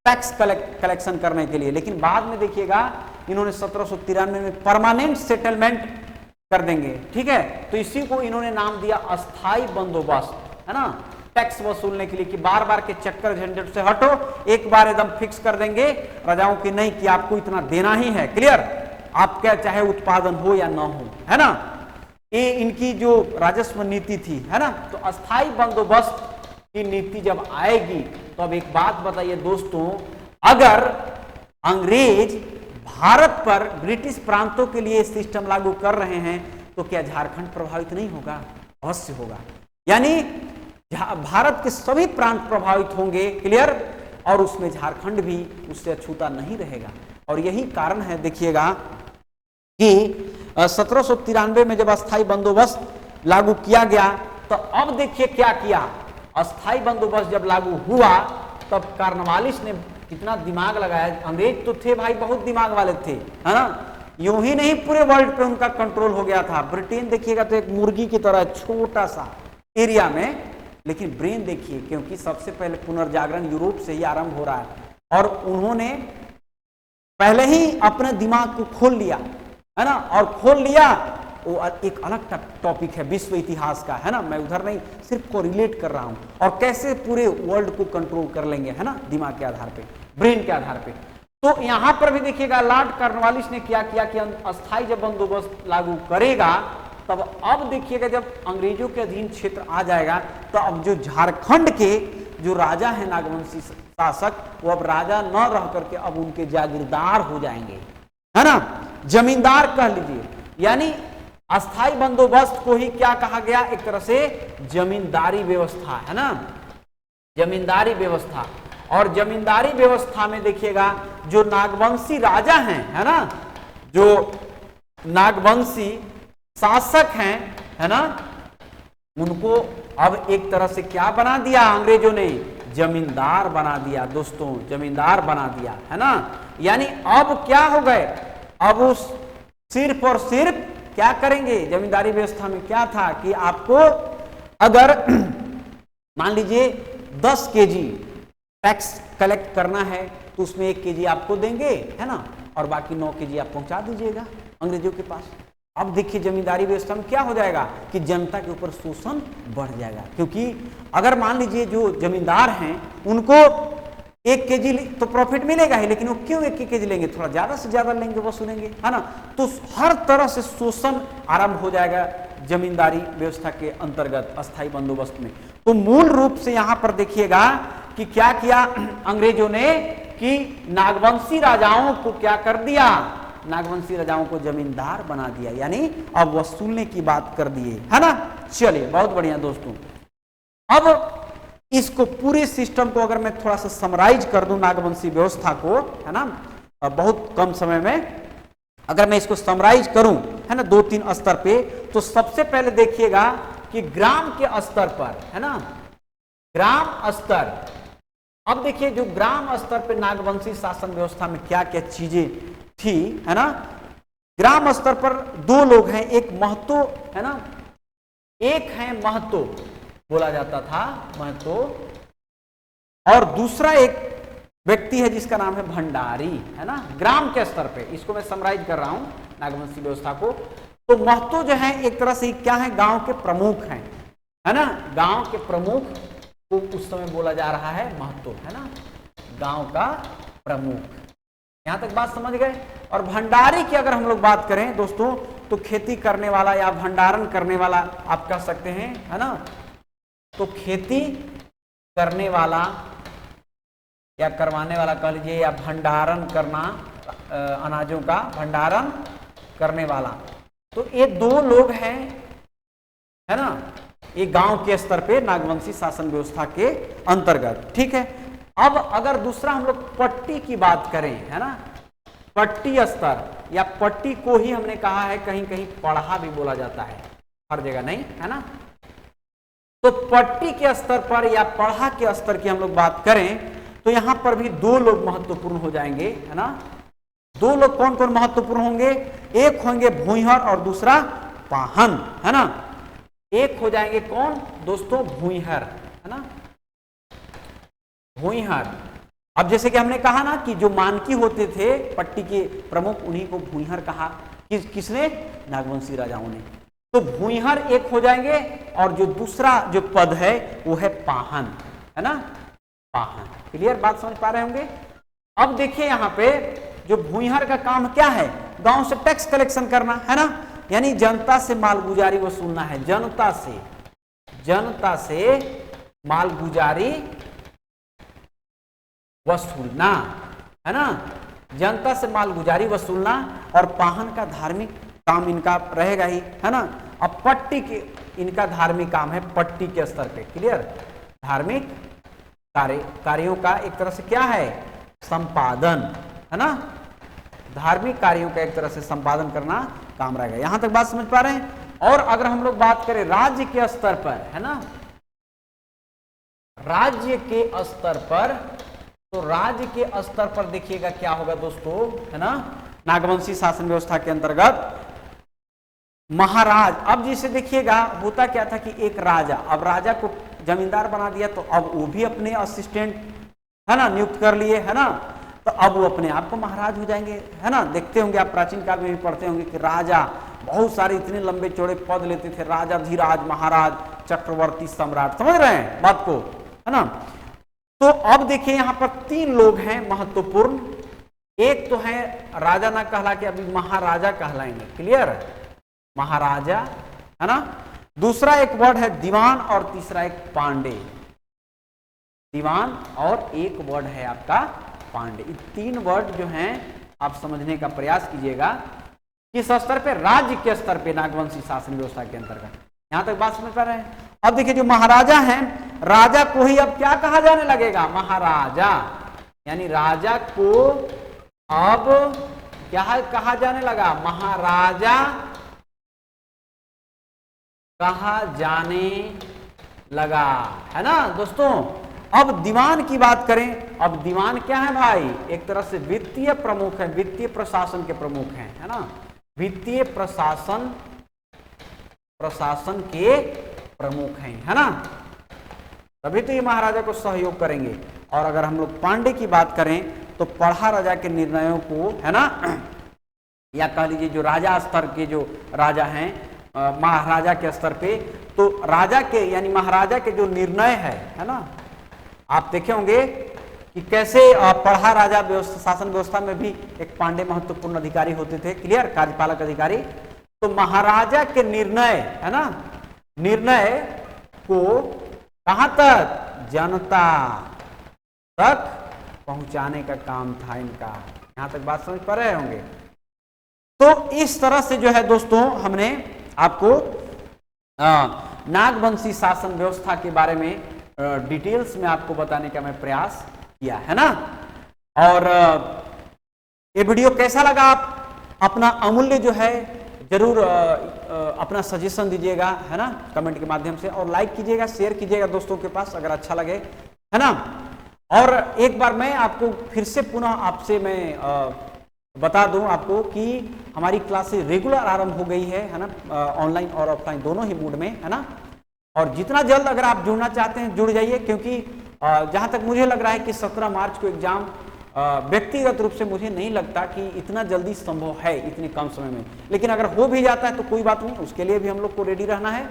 टैक्स कलेक्शन करने के लिए, लेकिन बाद में देखिएगा इन्होंने 1793 में परमानेंट सेटलमेंट कर देंगे, ठीक है। तो इसी को इन्होंने नाम दिया अस्थाई बंदोबस्त, है ना, टैक्स वसूलने के लिए कि बार बार के चक्कर झंझट से हटो, एक बार एकदम फिक्स कर देंगे राजाओं की, नहीं कि आपको इतना देना ही है। क्लियर, आप क्या चाहे उत्पादन हो या ना हो, है ना, ये इनकी जो राजस्व नीति थी, है ना। तो अस्थाई बंदोबस्त की नीति जब आएगी तो अब एक बात बताइए दोस्तों, अगर अंग्रेज भारत पर ब्रिटिश प्रांतों के लिए सिस्टम लागू कर रहे हैं तो क्या झारखंड प्रभावित नहीं होगा? अवश्य होगा, यानी भारत के सभी प्रांत प्रभावित होंगे। क्लियर, और उसमें झारखंड भी उससे अछूता नहीं रहेगा। और यही कारण है देखिएगा कि 1793 में जब अस्थाई बंदोबस्त लागू किया गया तो अब देखिए क्या किया, अस्थाई बंदोबस्त जब लागू हुआ तब कॉर्नवालिस ने कितना दिमाग लगाया। अंग्रेज तो थे भाई, बहुत दिमाग वाले थे, है ना, यूं ही नहीं पूरे वर्ल्ड पे उनका कंट्रोल हो गया था। ब्रिटेन देखिएगा तो एक मुर्गी की तरह छोटा सा एरिया में, लेकिन ब्रेन देखिए, क्योंकि सबसे पहले पुनर्जागरण यूरोप से ही आरंभ हो रहा है और उन्होंने पहले ही अपने दिमाग को खोल लिया, है ना, और खोल लिया वो एक अलग टॉपिक है, विश्व इतिहास का, है ना। मैं उधर नहीं, सिर्फ को रिलेट कर रहा हूं, और कैसे पूरे वर्ल्ड को कंट्रोल कर लेंगे, है ना, दिमाग के आधार पे, ब्रेन के आधार पे। तो यहां पर भी देखिएगा लॉर्ड कॉर्नवालिस ने क्या किया कि अस्थायी जब बंदोबस्त लागू करेगा, तब अब देखिएगा जब अंग्रेजों के अधीन क्षेत्र आ जाएगा, तो अब जो झारखंड के जो राजा है नागवंशी शासक, वो अब राजा न रह करके अब उनके जागीरदार हो जाएंगे, है ना, जमींदार कह लीजिए। यानी अस्थायी बंदोबस्त को ही क्या कहा गया, एक तरह से जमींदारी व्यवस्था, है ना, जमींदारी व्यवस्था। और जमींदारी व्यवस्था में देखिएगा जो नागवंशी राजा हैं, है ना, जो नागवंशी शासक हैं, है ना, उनको अब एक तरह से क्या बना दिया अंग्रेजों ने, जमींदार बना दिया दोस्तों, जमींदार बना दिया, है ना। यानी अब क्या हो गए, अब उस सिर्फ और सिर्फ क्या करेंगे, जमींदारी व्यवस्था में क्या था कि आपको अगर मान लीजिए 10 केजी टैक्स कलेक्ट करना है, तो उसमें 1 केजी आपको देंगे, है ना, और बाकी 9 केजी आप पहुंचा दीजिएगा अंग्रेजों के पास। अब देखिए जमींदारी व्यवस्था में क्या हो जाएगा कि जनता के ऊपर शोषण बढ़ जाएगा, क्योंकि अगर मान लीजिए जो जमींदार हैं उनको 1 केजी तो प्रॉफिट मिलेगा ही, लेकिन वो क्यों 1 केजी लेंगे, थोड़ा ज्यादा से ज्यादा लेंगे, वसूलेंगे, है ना। तो हर तरह से शोषण आरंभ हो जाएगा जमींदारी व्यवस्था के अंतर्गत अस्थायी बंदोबस्त में। तो मूल रूप से यहां पर देखिएगा कि क्या किया अंग्रेजों ने कि नागवंशी राजाओं को क्या कर दिया, नागवंशी राजाओं को जमींदार बना दिया, यानी अब वसूलने की बात कर दिए, है ना। चलिए बहुत बढ़िया दोस्तों, अब इसको पूरे सिस्टम को अगर मैं थोड़ा सा समराइज कर दूं नागवंशी व्यवस्था को, है ना, बहुत कम समय में अगर मैं इसको समराइज करूं, है ना, 2-3 स्तर पे, तो सबसे पहले देखिएगा कि ग्राम के स्तर पर, है ना, ग्राम स्तर। अब देखिए जो ग्राम स्तर पे नागवंशी शासन व्यवस्था में क्या क्या चीजें थी, है ना। ग्राम स्तर पर 2 लोग हैं, एक महतो, है ना, एक है महतो बोला जाता था, महतो, और दूसरा एक व्यक्ति है जिसका नाम है भंडारी, है ना, ग्राम के स्तर पे। इसको मैं समराइज कर रहा हूं नागवंशी व्यवस्था को। तो महतो जो है एक तरह से क्या है, गांव के प्रमुख हैं, है ना, गांव के प्रमुख को उस समय बोला जा रहा है महतो, है ना, गांव का प्रमुख। यहां तक बात समझ गए। और भंडारी की अगर हम लोग बात करें दोस्तों, तो खेती करने वाला या भंडारण करने वाला आप कह सकते हैं, है ना। तो खेती करने वाला या करवाने वाला कह लीजिए, या भंडारण करना, अनाजों का भंडारण करने वाला। तो ये 2 लोग हैं, है ना, ये गांव के स्तर पे नागवंशी शासन व्यवस्था के अंतर्गत, ठीक है। अब अगर दूसरा हम लोग पट्टी की बात करें, है ना, पट्टी स्तर, या पट्टी को ही हमने कहा है कहीं कहीं पढ़ा भी बोला जाता है, हर जगह नहीं, है ना। तो पट्टी के स्तर पर या पढ़ा के स्तर की हम लोग बात करें, तो यहां पर भी 2 लोग महत्वपूर्ण हो जाएंगे, है ना। 2 लोग कौन कौन महत्वपूर्ण होंगे, एक होंगे भूइहर और दूसरा पाहन, है ना। एक हो जाएंगे कौन दोस्तों, भूइहर, है ना, भूइहर। अब जैसे कि हमने कहा ना कि जो मानकी होते थे पट्टी के प्रमुख, उन्हीं को भूइहर कहा, किसने, नागवंशी राजाओं ने। तो भूइहर एक हो जाएंगे, और जो दूसरा जो पद है वो है पाहन, है ना, पाहन। क्लियर बात समझ पा रहे होंगे। अब देखिए यहां पे जो भूइहर का काम क्या है, गांव से टैक्स कलेक्शन करना, है ना, यानी जनता से मालगुजारी वसूलना है, जनता से मालगुजारी वसूलना, है ना, जनता से मालगुजारी वसूलना। और पाहन का धार्मिक काम इनका रहेगा ही, है ना। अब पट्टी के इनका धार्मिक काम है पट्टी के स्तर पे, क्लियर, धार्मिक कार्यों का एक तरह से क्या है, संपादन, है ना, धार्मिक कार्यों का एक तरह से संपादन करना काम रहेगा। यहां तक बात समझ पा रहे हैं। और अगर हम लोग बात करें राज्य के स्तर पर, है ना, राज्य के स्तर पर, तो राज्य के स्तर पर देखिएगा क्या होगा दोस्तों, है ना, नागवंशी शासन व्यवस्था के अंतर्गत महाराज। अब जिसे देखिएगा होता क्या था कि एक राजा, अब राजा को जमींदार बना दिया, तो अब वो भी अपने असिस्टेंट, है ना, नियुक्त कर लिए, है ना। तो अब वो अपने आप को महाराज हो जाएंगे, है ना। देखते होंगे आप प्राचीन काल में भी पढ़ते होंगे कि राजा बहुत सारे इतने लंबे चौड़े पद लेते थे, राजा, धीराज, महाराज, चक्रवर्ती, सम्राट। समझ रहे हैं बात को, है ना। तो अब देखिए यहाँ पर 3 लोग हैं महत्वपूर्ण। एक तो है राजा ना कहला के अभी महाराजा कहलाएंगे, क्लियर, महाराजा, है ना। दूसरा एक वर्ड है दीवान और तीसरा एक पांडे, दीवान और एक वर्ड है आपका पांडे। ये 3 वर्ड जो हैं आप समझने का प्रयास कीजिएगा। किस स्तर पे? राज्य के स्तर पे, नागवंशी शासन व्यवस्था के अंतर्गत। यहां तक बात समझ पा रहे हैं। अब देखिए जो महाराजा हैं, राजा को ही अब क्या कहा जाने लगेगा? महाराजा, यानी राजा को अब क्या कहा जाने लगा? महाराजा कहा जाने लगा, है ना दोस्तों। अब दीवान की बात करें, अब दीवान क्या है भाई? एक तरह से वित्तीय प्रमुख है, वित्तीय प्रशासन के प्रमुख हैं, है ना, वित्तीय प्रशासन के प्रमुख हैं, है ना। तभी तो ये महाराजा को सहयोग करेंगे। और अगर हम लोग पांडे की बात करें तो पढ़ा राजा के निर्णयों को, है ना, या कह लीजिए जो राजा स्तर के जो राजा हैं, महाराजा के स्तर पे, तो राजा के यानी महाराजा के जो निर्णय है ना, आप देखे होंगे कि कैसे पढ़ा राजा व्यवस्था, शासन व्यवस्था में भी एक पांडे महत्वपूर्ण अधिकारी होते थे, क्लियर, कार्यपालक अधिकारी। तो महाराजा के निर्णय, है ना, निर्णय को कहां तक? जनता तक पहुंचाने का काम था इनका। यहां तक बात समझ पा रहे होंगे। तो इस तरह से जो है दोस्तों हमने आपको नागवंशी शासन व्यवस्था के बारे में डिटेल्स में आपको बताने का मैं प्रयास किया, है ना। और ये वीडियो कैसा लगा? आप अपना अमूल्य जो है जरूर अपना सजेशन दीजिएगा, है ना, कमेंट के माध्यम से, और लाइक कीजिएगा, शेयर कीजिएगा दोस्तों के पास अगर अच्छा लगे, है ना। और एक बार मैं आपको फिर से पुनः आपसे मैं बता दूं आपको कि हमारी क्लासेस रेगुलर आरंभ हो गई है ना, ऑनलाइन और ऑफलाइन दोनों ही मोड में, है ना। और जितना जल्द अगर आप जुड़ना चाहते हैं जुड़ जाइए, क्योंकि जहां तक मुझे लग रहा है कि 17 मार्च को एग्जाम व्यक्तिगत रूप से मुझे नहीं लगता कि इतना जल्दी संभव है इतने कम समय में। लेकिन अगर हो भी जाता है तो कोई बात नहीं, उसके लिए भी हम लोग को रेडी रहना है।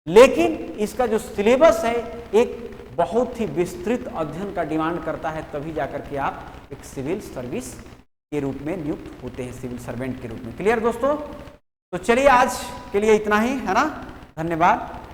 लेकिन इसका जो सिलेबस है एक बहुत ही विस्तृत अध्ययन का डिमांड करता है, तभी जाकर के आप एक सिविल सर्विस के रूप में नियुक्त होते हैं, सिविल सर्वेंट के रूप में। क्लियर दोस्तों? तो चलिए आज के लिए इतना ही, है ना। धन्यवाद।